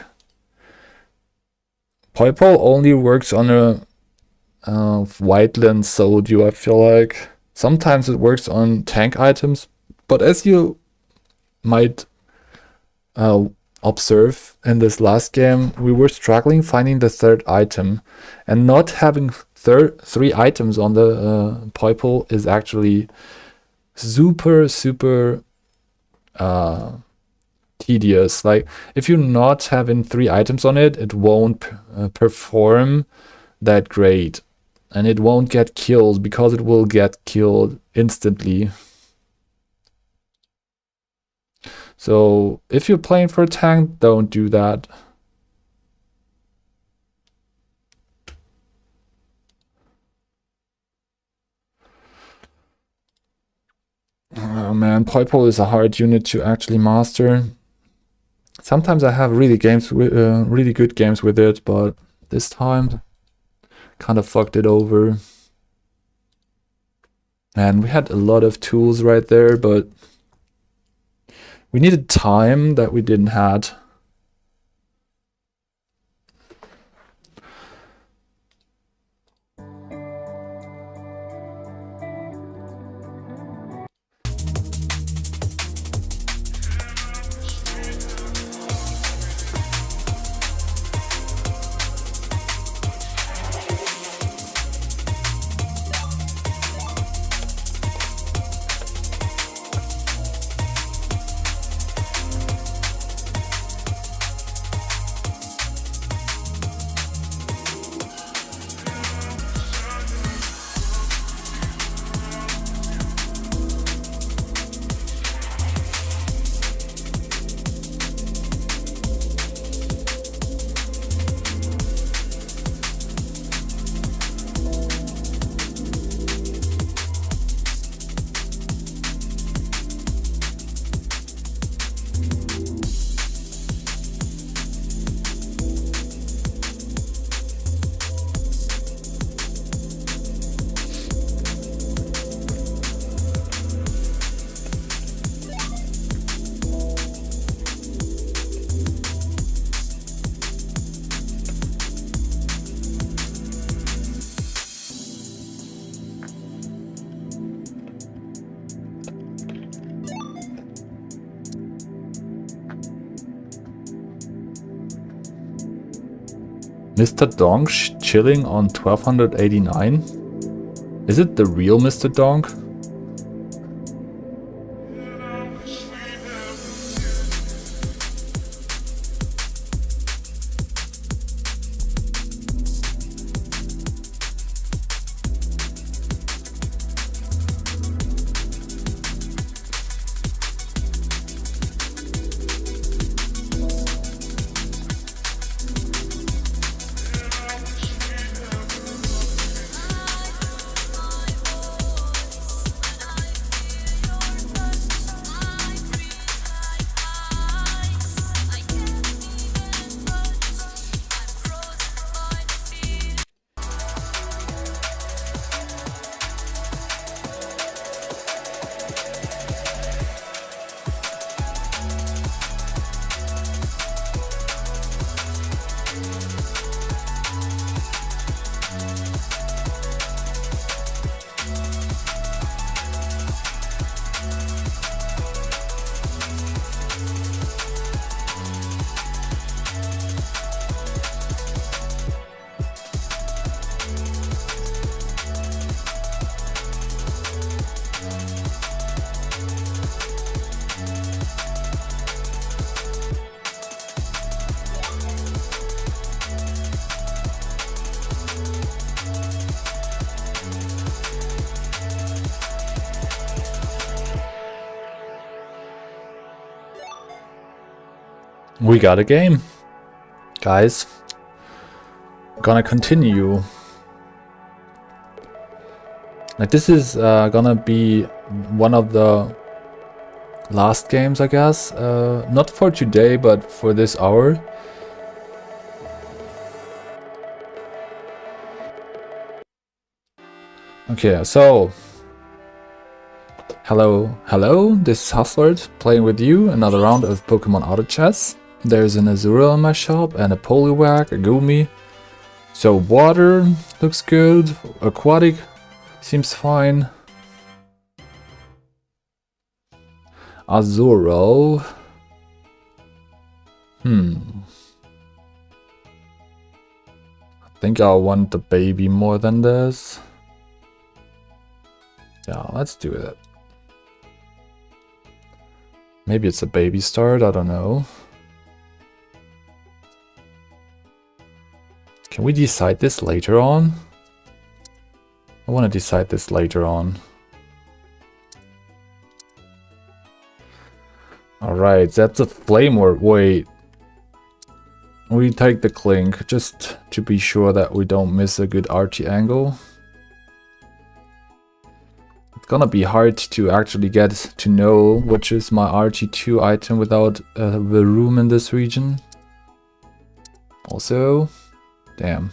Poipole only works on a Whiteland Soldew, I feel like. Sometimes it works on tank items, but as you might observe in this last game, we were struggling finding the third item, and not having 3 items on the Poipole is actually super tedious. Like, if you're not having 3 items on it, it won't perform that great, and it won't get killed because it will get killed instantly. So if you're playing for a tank, don't do that. Oh man, Poipole is a hard unit to actually master. Sometimes I have really good games with it, but this time kind of fucked it over. Man, we had a lot of tools right there, but we needed time that we didn't had. Mr. Donk chilling on 1289? Is it the real Mr. Donk? We got a game. Guys, gonna continue. Like, this is gonna be one of the last games, I guess. Not for today, but for this hour. Okay, so hello, this is Hustlard playing with you another round of Pokemon Auto Chess. There's an Azura in my shop and a Poliwag, a Gumi. So water looks good, aquatic seems fine. Azuro. I think I want the baby more than this. Yeah, let's do it. Maybe it's a baby start, I don't know. Can we decide this later on? I want to decide this later on. Alright, that's a flame ward. Wait. We take the Clink just to be sure that we don't miss a good RT angle. It's gonna be hard to actually get to know which is my RT2 item without the room in this region. Also, damn.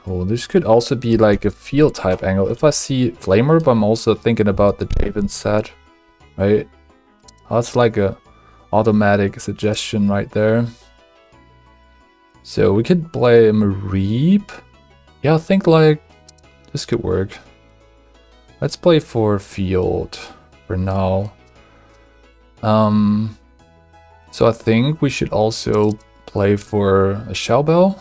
Oh, this could also be like a field type angle. If I see Flamer, but I'm also thinking about the Javen set, right? That's like a automatic suggestion right there. So we could play Mareep. Yeah, I think like this could work. Let's play for field for now. So I think we should also play for a Shellbell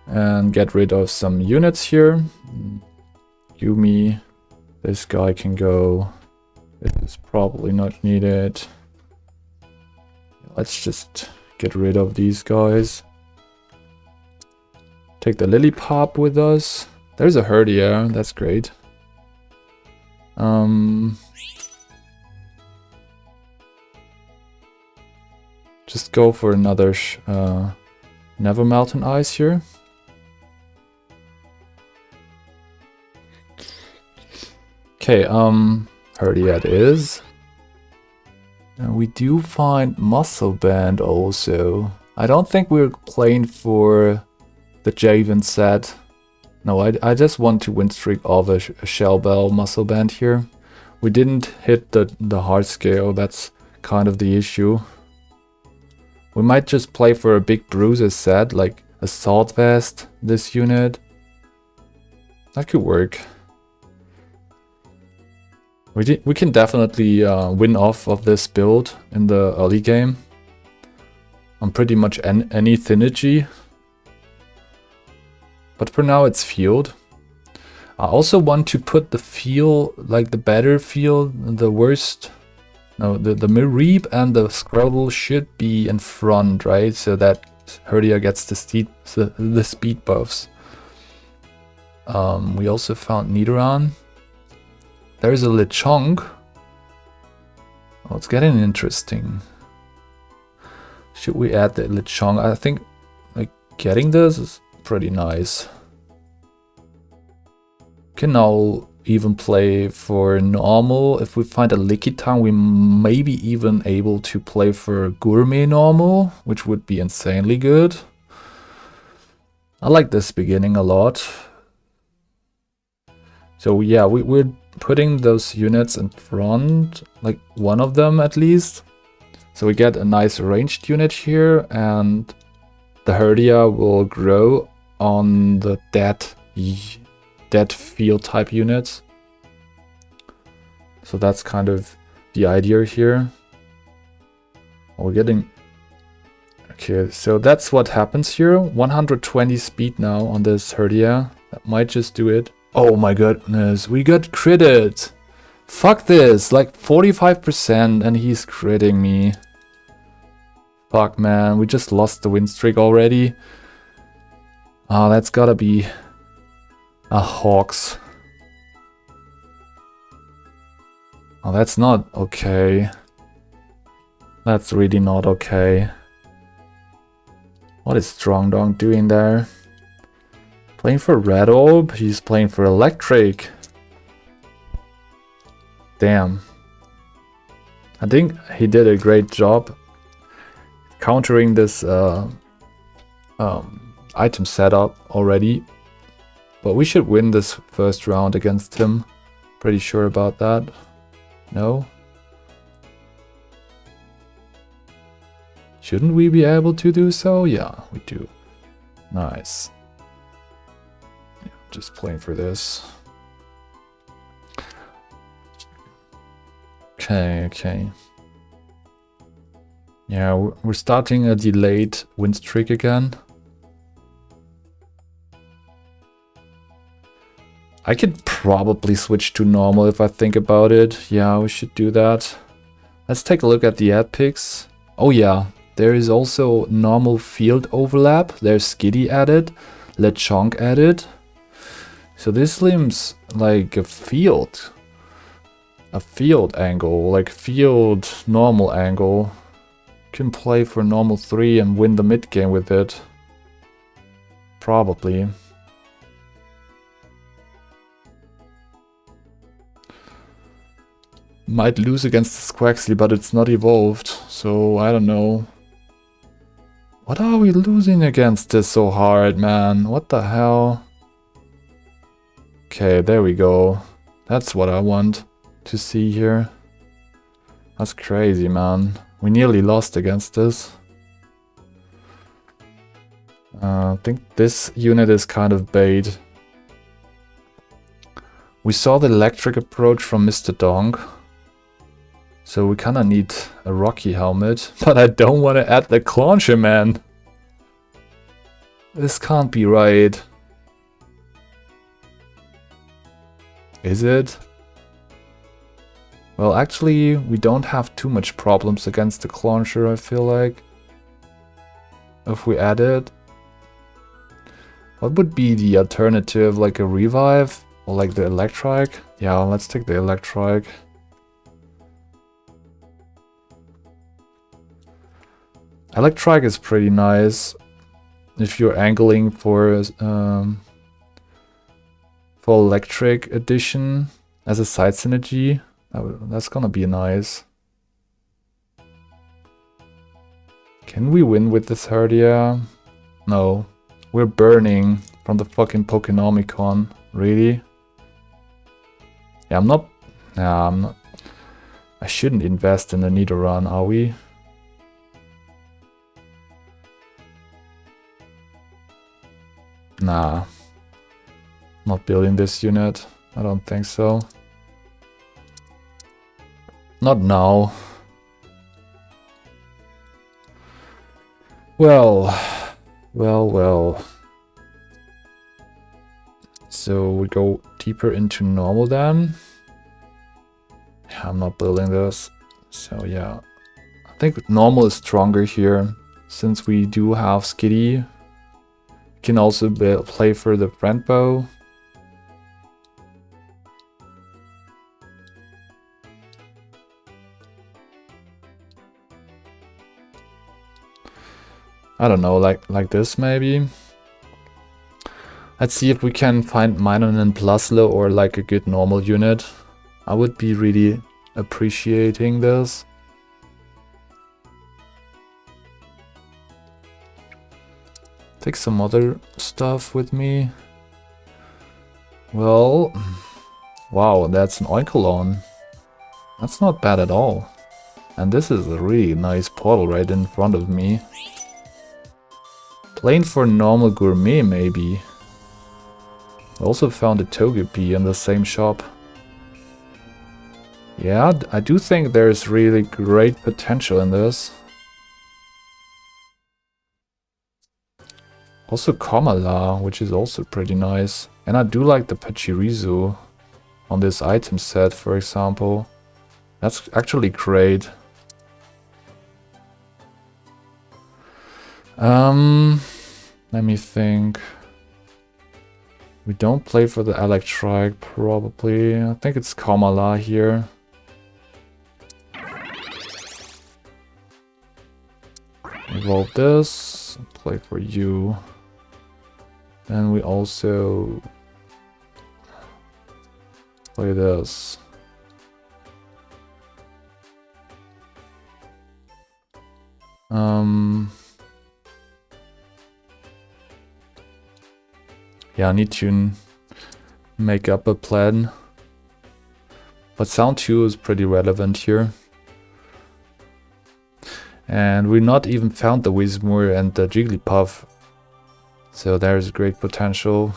and get rid of some units here. Yumi, this guy can go. This is probably not needed. Let's just get rid of these guys. Take the Lillipup with us. There's a Herdia, that's great. Just go for another Never Melt and Ice here. Okay, Herdia it is. And we do find Muscle Band also. I don't think we're playing for the Javen set. No, I just want to win streak off a Shellbell Muscle Band here. We didn't hit the hard scale, that's kind of the issue. We might just play for a big bruiser set, like Assault Vest, this unit. That could work. We can definitely win off of this build in the early game on pretty much any synergy. But for now it's field. I also want to put the field, like the better field, the worst. No, the Mareep and the Scrabble should be in front, right? So that Herdia gets the speed buffs. We also found Nidoran. There's a Lechonk. Oh, it's getting interesting. Should we add the Lechonk? I think like getting this is pretty nice. Can now even play for normal. If we find a Lickitung, we may be even able to play for Gourmet normal, which would be insanely good. I like this beginning a lot. So yeah, we're putting those units in front, like one of them at least. So we get a nice ranged unit here, and the Herdia will grow on the dead field type units. So that's kind of the idea here. We're getting... Okay, so that's what happens here. 120 speed now on this Herdia. That might just do it. Oh my goodness, we got critted. Fuck this, like 45% and he's critting me. Fuck man, we just lost the win streak already. Ah, that's gotta be a Hawks. Oh, that's not okay. That's really not okay. What is Strong Dong doing there? Playing for Red Orb? He's playing for Electric. Damn. I think he did a great job countering this item setup already. But we should win this first round against him. Pretty sure about that. No? Shouldn't we be able to do so? Yeah, we do. Nice. Yeah, just playing for this. Okay. Yeah, we're starting a delayed win streak again. I could probably switch to normal if I think about it. Yeah, we should do that. Let's take a look at the ad picks. Oh yeah, there is also normal field overlap. There's Skitty added, Lechonk added. So this seems like a field angle, like field normal angle. Can play for normal 3 and win the mid game with it. Probably. Might lose against the Squaxly, but it's not evolved, so I don't know. What are we losing against this so hard, man? What the hell? Okay, there we go. That's what I want to see here. That's crazy, man. We nearly lost against this. I think this unit is kind of bait. We saw the electric approach from Mr. Dong. So we kinda need a Rocky helmet, but I don't want to add the Clauncher, man. This can't be right. Is it? Well, actually, we don't have too much problems against the Clauncher, I feel like. If we add it. What would be the alternative, like a Revive? Or like the Electrike? Yeah, let's take the Electrike. Electrike is pretty nice if you're angling for Electric Edition as a side synergy. That's gonna be nice. Can we win with this Herdia? No. We're burning from the fucking Pokenomicon. Really? Yeah, I'm not... I shouldn't invest in the Nidoran, are we? Nah. Not building this unit. I don't think so. Not now. Well. So we go deeper into normal then. I'm not building this. So yeah. I think normal is stronger here. Since we do have Skitty. We can also play for the friend bow. I don't know, like this maybe. Let's see if we can find Minun and Plusle or like a good normal unit. I would be really appreciating this. Take some other stuff with me. Well, wow, that's an Oinkologne. That's not bad at all. And this is a really nice portal right in front of me. Playing for normal gourmet maybe. I also found a Togepi in the same shop. Yeah, I do think there's really great potential in this. Also Komala, which is also pretty nice. And I do like the Pachirisu on this item set, for example. That's actually great. Let me think. We don't play for the Electrike, probably. I think it's Komala here. Evolve this, play for you. Then we also play this. Yeah, I need to make up a plan. But Sound 2 is pretty relevant here. And we not even found the Whismur and the Jigglypuff. So there's great potential.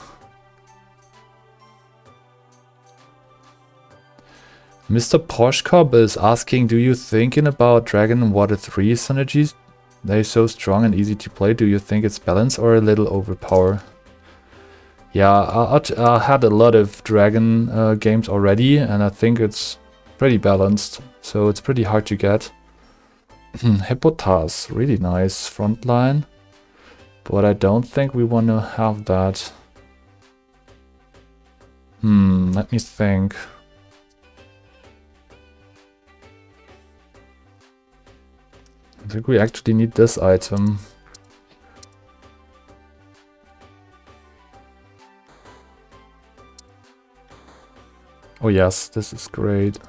Mr. Poshcob is asking, do you thinking about Dragon and Water 3 synergies? They're so strong and easy to play. Do you think it's balanced or a little overpowered? Yeah, I had a lot of Dragon games already, and I think it's pretty balanced. So it's pretty hard to get. Hippotas, really nice frontline. But I don't think we want to have that. Let me think. I think we actually need this item. Oh yes, this is great.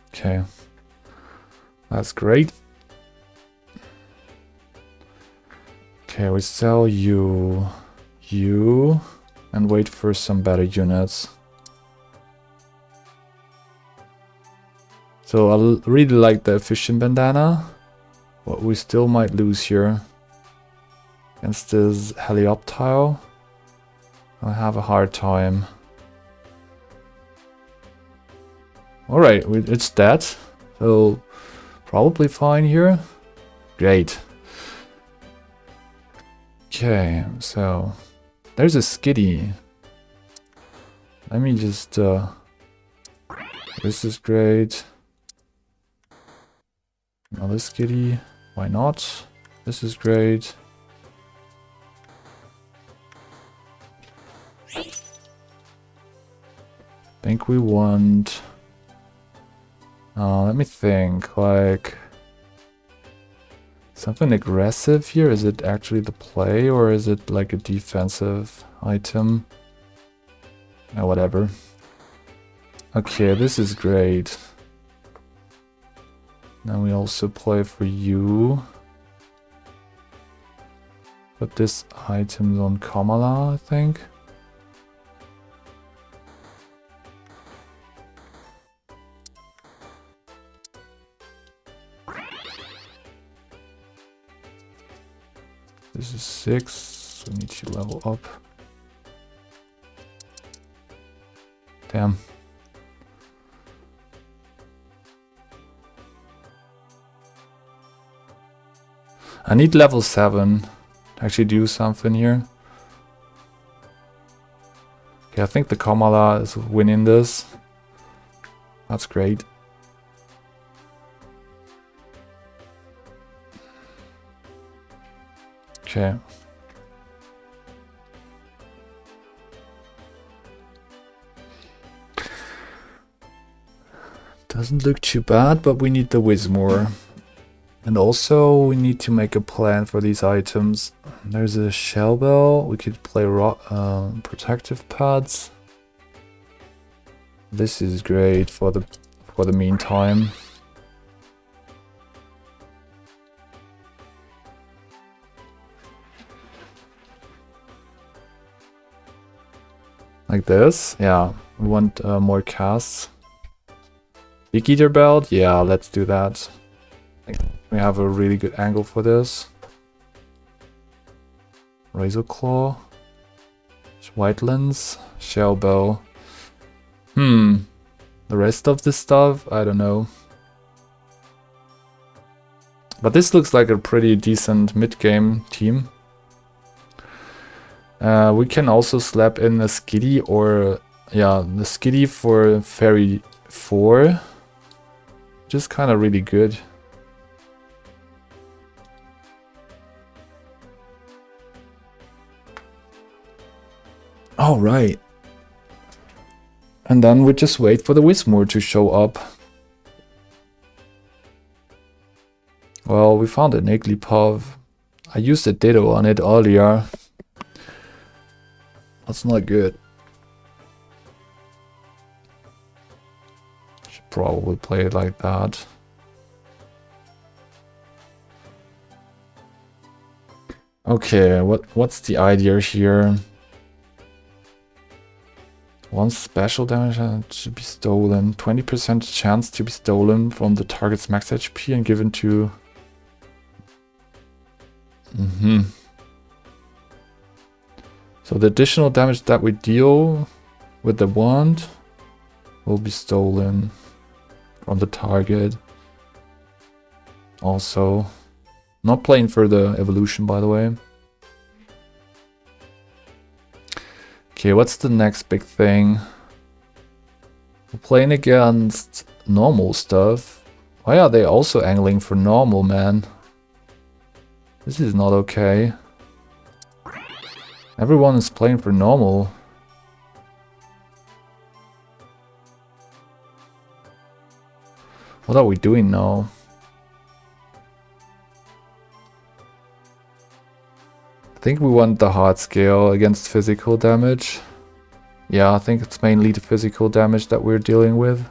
Okay, that's great. Okay, we sell you, and wait for some better units. So I really like the efficient bandana, but we still might lose here. Against this Helioptile, I'll have a hard time. Alright, it's dead, so probably fine here. Great. Okay, so there's a Skitty. Let me just... this is great. Another Skitty. Why not? This is great. Think we want... let me think, like... something aggressive here? Is it actually the play, or is it like a defensive item? Whatever. Okay, this is great. Now we also play for you. Put this item on Komala, I think. This is 6. We need to level up. Damn. I need level 7 to actually do something here. Okay, I think the Kamala is winning this. That's great. Okay. Doesn't look too bad, but we need the Wismore. And also we need to make a plan for these items. There's a shell bell. We could play protective pads. This is great for the meantime. Like this, yeah. We want more casts. Big Eater belt, yeah, let's do that. We have a really good angle for this. Razor Claw, White Lens, Shell Bow. The rest of this stuff, I don't know. But this looks like a pretty decent mid-game team. We can also slap in a Skitty or, yeah, the Skitty for Fairy 4. Just kind of really good. Oh, right. And then we just wait for the Wismore to show up. Well, we found a Igglybuff. I used a Ditto on it earlier. That's not good. Should probably play it like that. Okay, what's the idea here? One special damage to be stolen. 20% chance to be stolen from the target's max HP and given to... So the additional damage that we deal with the wand will be stolen from the target. Also, not playing for the evolution, by the way. Okay, what's the next big thing? We're playing against normal stuff. Why are they also angling for normal, man? This is not okay. Everyone is playing for normal. What are we doing now? I think we want the hard scale against physical damage. Yeah, I think it's mainly the physical damage that we're dealing with.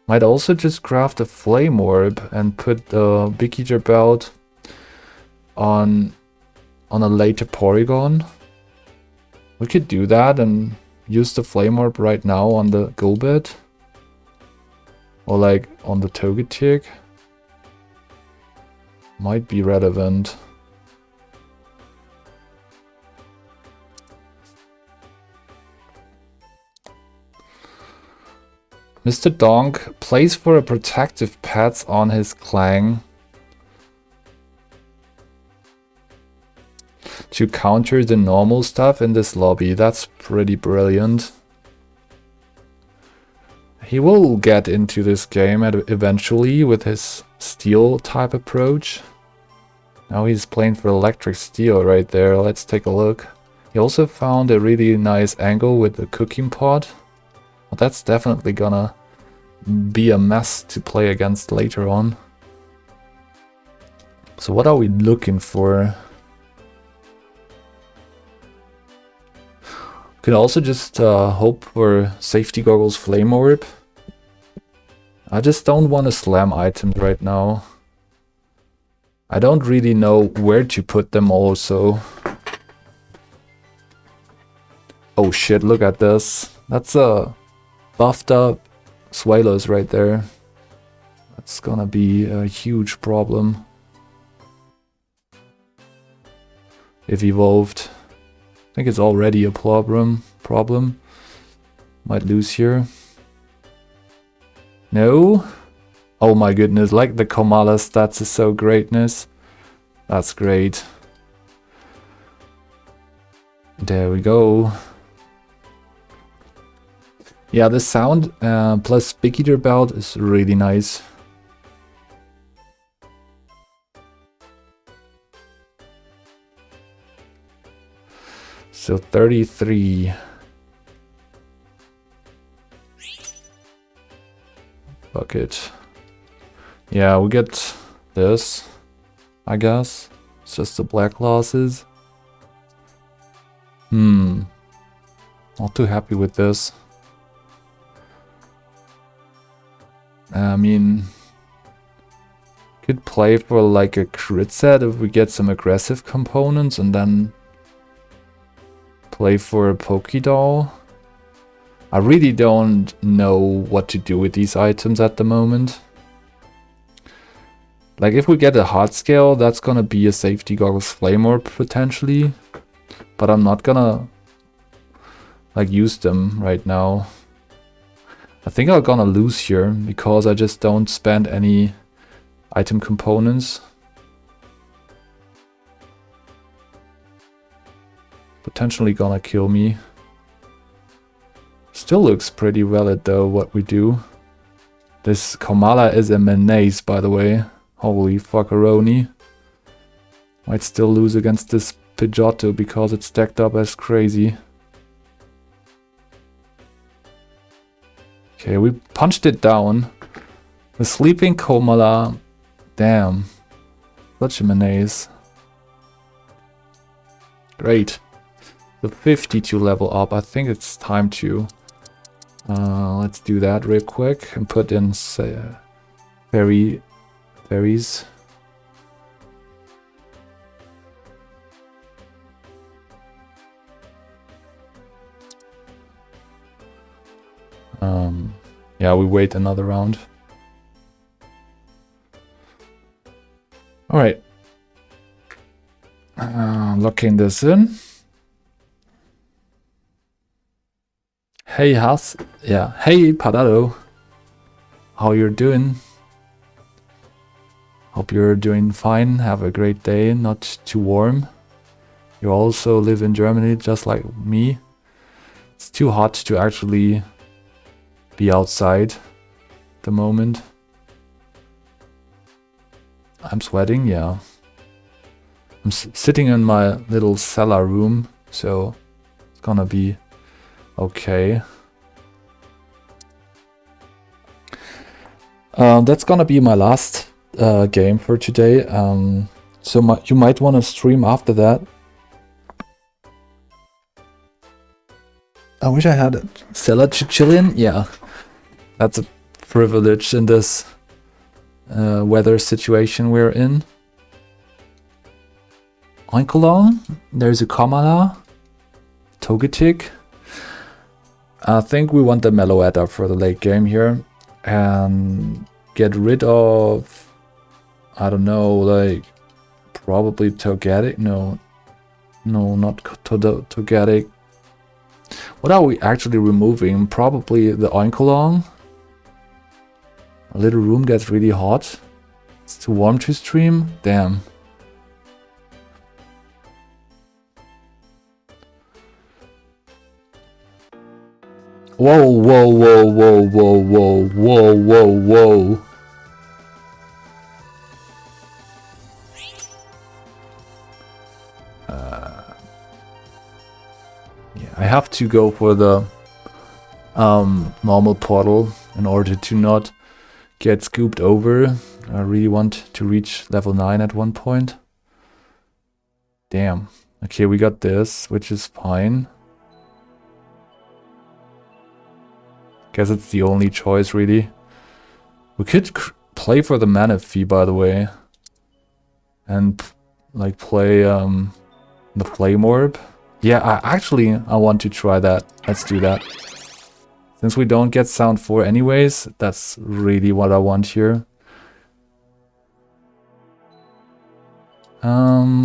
Might also just craft a Flame Orb and put the Big Eater belt on a later Porygon. We could do that and use the Flame Orb right now on the Golbat. Or like on the Togetic. Might be relevant. Mr. Donk plays for a protective pets on his Clang to counter the normal stuff in this lobby. That's pretty brilliant. He will get into this game eventually with his steel type approach. Now he's playing for electric steel right there. Let's take a look. He also found a really nice angle with the cooking pot. But that's definitely gonna be a mess to play against later on. So what are we looking for? We can also just hope for Safety Goggles Flame Orb. I just don't want to slam items right now. I don't really know where to put them also. Oh shit, look at this. That's a buffed up Swallows right there. That's gonna be a huge problem. If evolved. I think it's already a problem. Might lose here. No? Oh my goodness, like the Komala stats is so greatness. That's great. There we go. Yeah, the sound plus Big Eater Belt is really nice. So 33. Fuck it. Yeah, we get this, I guess. It's just the black losses. Not too happy with this. I mean, could play for like a crit set if we get some aggressive components and then play for a Pokédoll. I really don't know what to do with these items at the moment. Like if we get a hard scale, that's gonna be a safety goggles flame orb potentially. But I'm not gonna like use them right now. I think I'm gonna lose here because I just don't spend any item components. Potentially gonna kill me. Still looks pretty valid though what we do. This Komala is a menace, by the way. Holy fuckaroni. Might still lose against this Pidgeotto because it's stacked up as crazy. Okay, we punched it down. The sleeping Komala. Damn. Such a menace. Great. The 52 level up. I think it's time to... let's do that real quick and put in fairies. Yeah, we wait another round. All right. Locking this in. Hey, Has. Yeah. Hey, Padado. How you're doing? Hope you're doing fine. Have a great day. Not too warm. You also live in Germany, just like me. It's too hot to actually be outside at the moment. I'm sweating, yeah. I'm sitting in my little cellar room, so it's gonna be okay. That's gonna be my last game for today. So you might want to stream after that. I wish I had a cellar to chill in. Yeah, that's a privilege in this weather situation we're in. Oinkolong, there's a Komala, Togetic. I think we want the Meloetta for the late game here and get rid of, I don't know, like probably Togetic. No, not Togetic. What are we actually removing? Probably the Oinkolong. A little room gets really hot. It's too warm to stream. Damn. Whoa, whoa, whoa, whoa, whoa, whoa, whoa, whoa, whoa. Yeah, I have to go for the normal portal in order to not get scooped over. I really want to reach level 9 at one point. Damn. Okay, we got this, which is fine. Guess it's the only choice, really. We could play for the Manaphy, by the way. And, like, play the Flame Orb. Yeah, I want to try that. Let's do that. Since we don't get sound 4 anyways, that's really what I want here.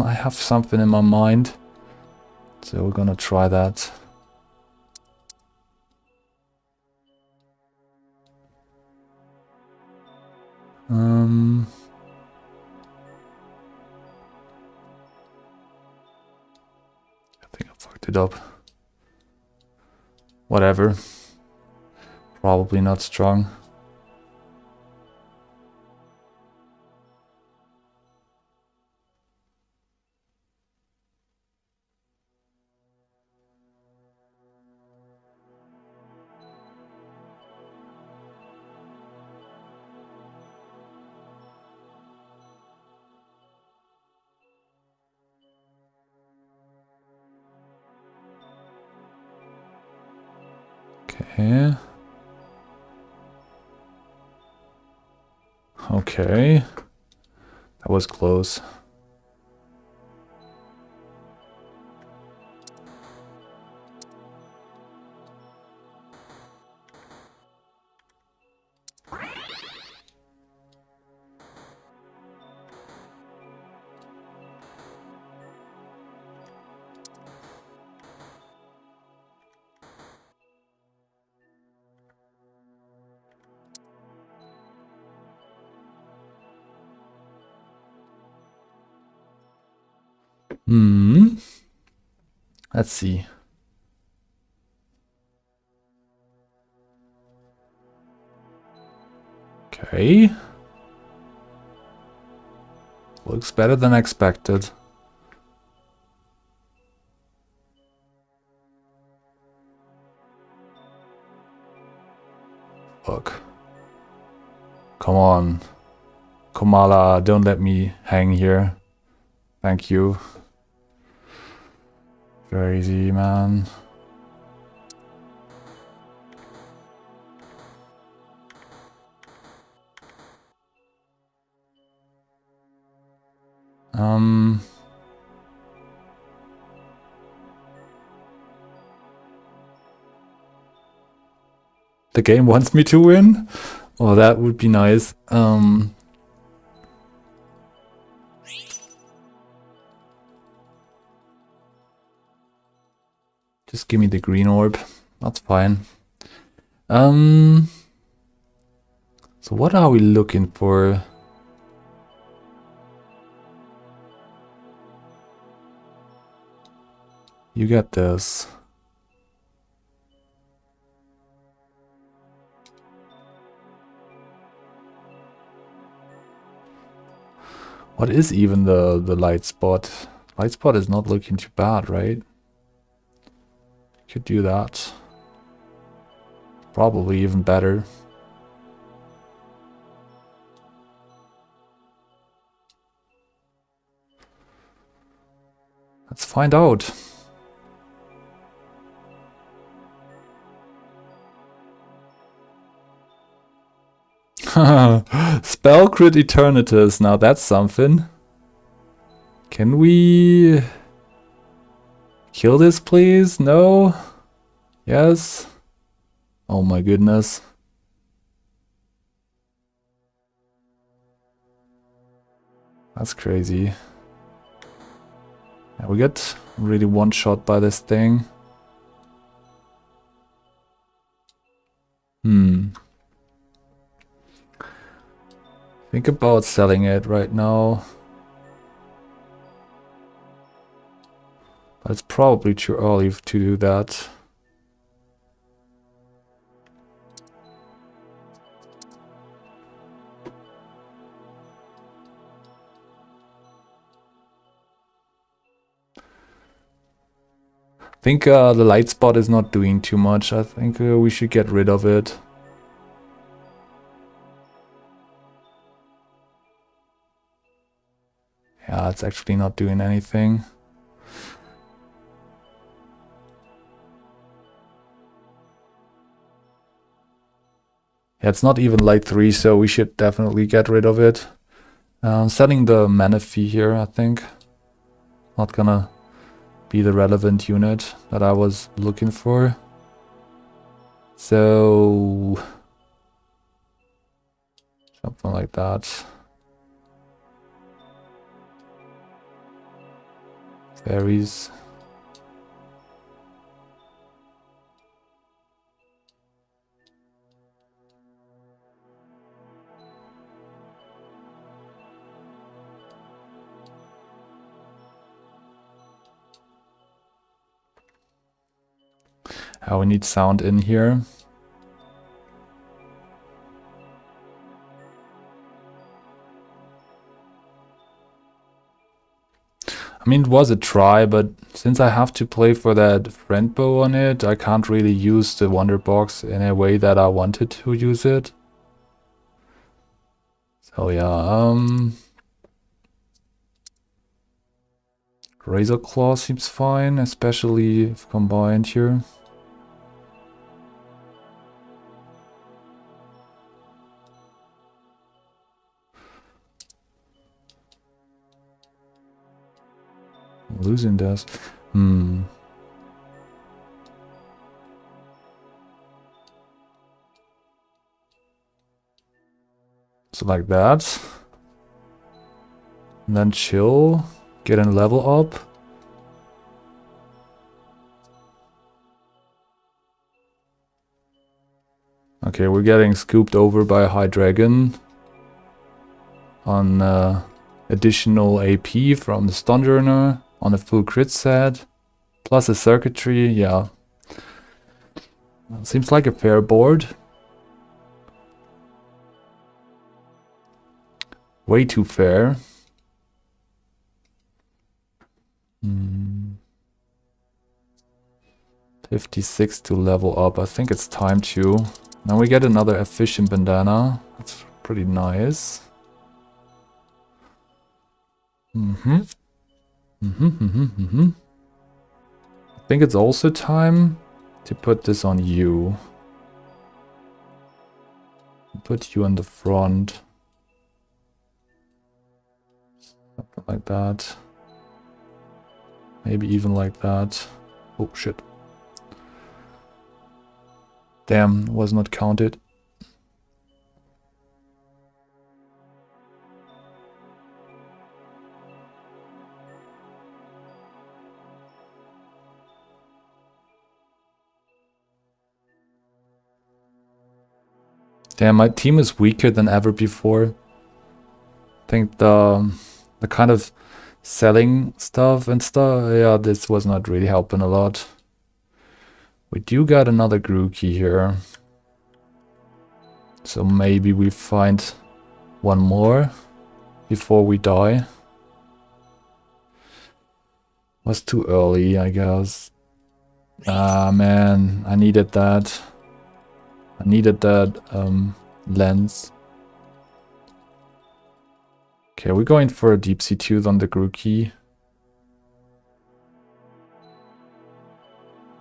I have something in my mind, so we're gonna try that. I think I fucked it up. Whatever. Probably not strong. Okay. Okay. That was close. Let's see. Okay. Looks better than expected. Fuck. Come on. Komala, don't let me hang here. Thank you. Very easy, man. The game wants me to win? Oh, that would be nice. Just give me the green orb. That's fine. So what are we looking for? You get this. What is even the light spot? Light spot is not looking too bad, right? Could do that. Probably even better. Let's find out. Spell crit Eternatus. Now that's something. Can we kill this, please? No? Yes? Oh my goodness. That's crazy. Yeah, we get really one shot by this thing. Think about selling it right now. But it's probably too early to do that. I think the light spot is not doing too much. I think we should get rid of it. Yeah, it's actually not doing anything. Yeah, it's not even light 3, so we should definitely get rid of it. Selling the Manaphy here, I think. Not gonna be the relevant unit that I was looking for. So something like that. Fairies. We need sound in here. I mean, it was a try, but since I have to play for that friend bow on it, I can't really use the Wonder Box in a way that I wanted to use it. So yeah, Razor Claw seems fine, especially if combined here. Losing this. So like that. And then chill. Get a level up. Okay, we're getting scooped over by a High Dragon. On additional AP from the Stunjourner. On a full crit set. Plus a circuitry, yeah. Seems like a fair board. Way too fair. 56 to level up. I think it's time to. Now we get another efficient bandana. That's pretty nice. I think it's also time to put this on you. Put you in the front. Something like that. Maybe even like that. Oh shit. Damn, was not counted. Damn, my team is weaker than ever before. I think the kind of selling stuff and stuff, yeah, this was not really helping a lot. We do got another Grookey here. So maybe we find one more before we die. Was too early, I guess. Ah, man, I needed that. I needed that lens. Okay, we're going for a Deep Sea Tooth on the Grookey.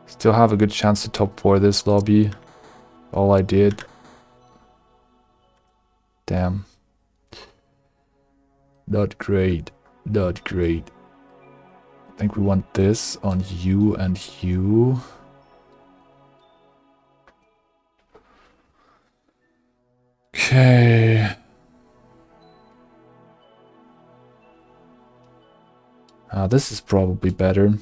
Still have a good chance to top 4 this lobby. All I did. Damn. Not great. Not great. I think we want this on you and you. Okay. This is probably better.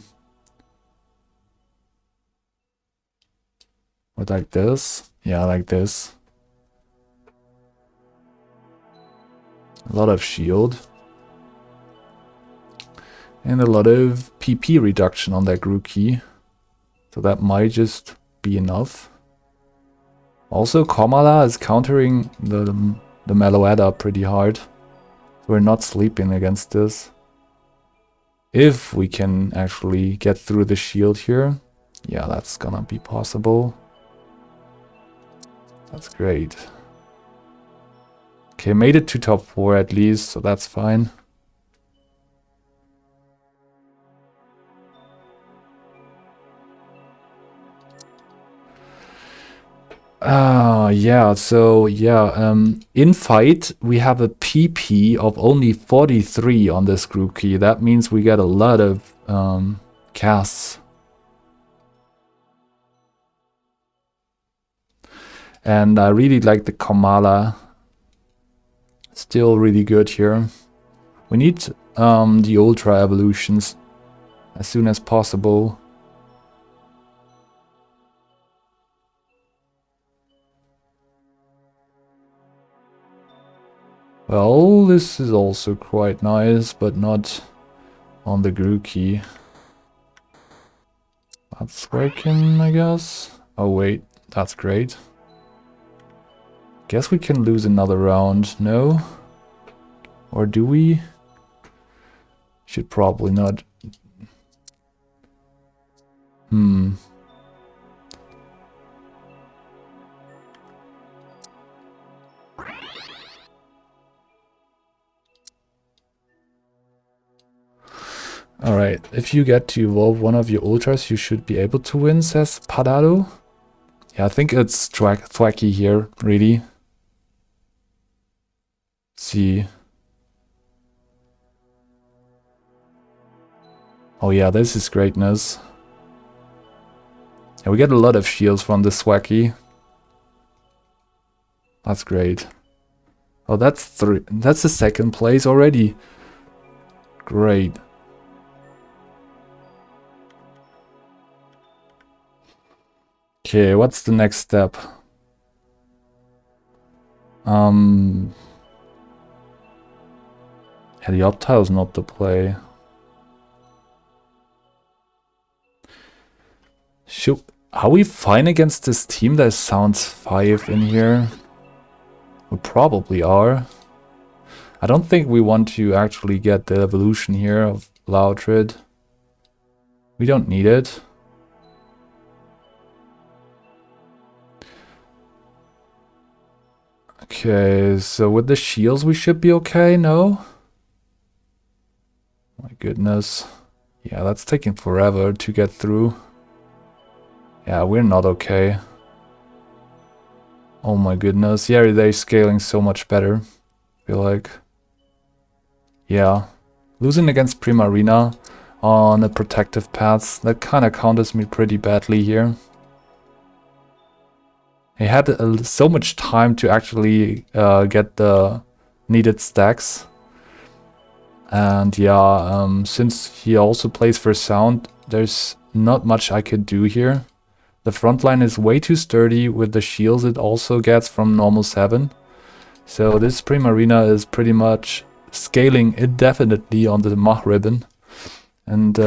Or like this. Yeah, like this. A lot of shield. And a lot of PP reduction on that Grookey. So that might just be enough. Also, Komala is countering the Meloetta pretty hard. We're not sleeping against this. If we can actually get through the shield here. Yeah, that's gonna be possible. That's great. Okay, made it to top 4 at least, so that's fine. Yeah, so yeah, in fight we have a PP of only 43 on this Grookey. That means we get a lot of casts. And I really like the Kamala. Still really good here. We need the Ultra evolutions as soon as possible. Well, this is also quite nice, but not on the Grookey. That's working, I guess. Oh wait, that's great. Guess we can lose another round, no? Or do we? Should probably not. Alright, if you get to evolve one of your Ultras, you should be able to win, says Padado. Yeah, I think it's Thwacky here, really. See. Oh yeah, this is greatness. Yeah, we get a lot of shields from this Thwacky. That's great. Oh, that's the second place already. Great. Okay, what's the next step? Helioptile is not the play. Are we fine against this team? There sounds 5 in here. We probably are. I don't think we want to actually get the evolution here of Loudred. We don't need it. Okay, so with the shields we should be okay, no? My goodness. Yeah, that's taking forever to get through. Yeah, we're not okay. Oh my goodness. Yeah, they're scaling so much better, I feel like. Yeah. Losing against Primarina on a protective path, that kind of counters me pretty badly here. He had so much time to actually get the needed stacks. And yeah, since he also plays for Sound, there's not much I could do here. The front line is way too sturdy with the shields it also gets from normal 7. So this Primarina is pretty much scaling indefinitely on the Mach ribbon. And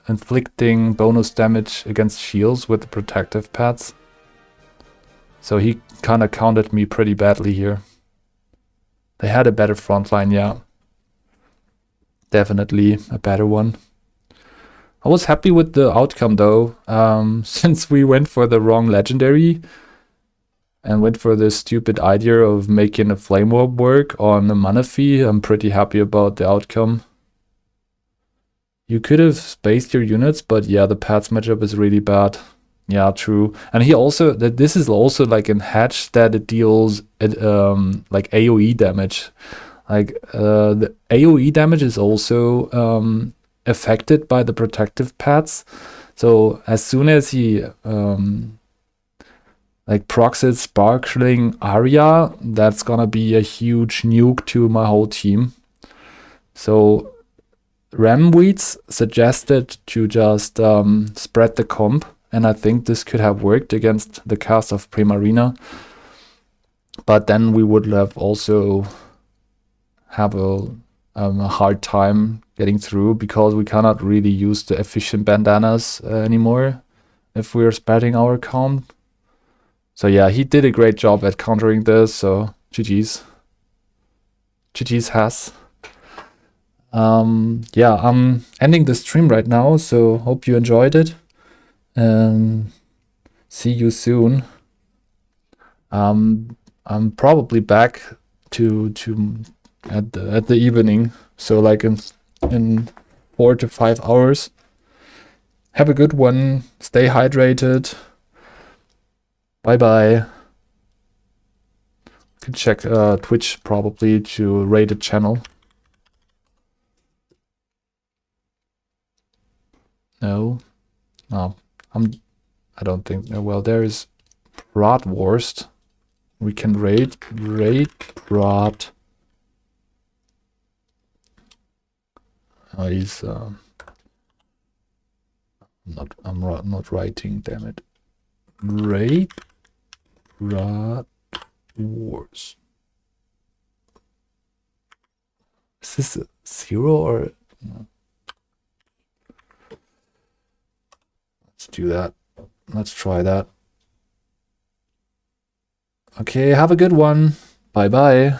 inflicting bonus damage against shields with the protective pads. So he kind of countered me pretty badly here. They had a better front line, yeah. Definitely a better one. I was happy with the outcome though, since we went for the wrong legendary and went for this stupid idea of making a flame orb work on a Manaphy. I'm pretty happy about the outcome. You could have spaced your units, but yeah, the pads matchup is really bad. Yeah, true. And he also, this is also like a hatch that it deals like AoE damage. Like the AoE damage is also affected by the protective pads. So as soon as he like procs it Sparkling Aria, that's gonna be a huge nuke to my whole team. So Ramweeds suggested to just spread the comp. And I think this could have worked against the cast of Primarina. But then we would have also have a hard time getting through because we cannot really use the efficient bandanas anymore if we're spreading our comp. So yeah, he did a great job at countering this, so GG's. GG's has. Yeah, I'm ending the stream right now, so hope you enjoyed it. See you soon. I'm probably back at the evening, so like in 4 to 5 hours. Have a good one. Stay hydrated. Bye bye. You can check Twitch probably to rate the channel. No. No. I don't think. Well, there is Bratwurst. We can raid Rod. Oh, he's I'm not writing, damn it. Raid Rod Wars. Is this a 0 or no? Let's do that. Let's try that. Okay, have a good one. Bye bye.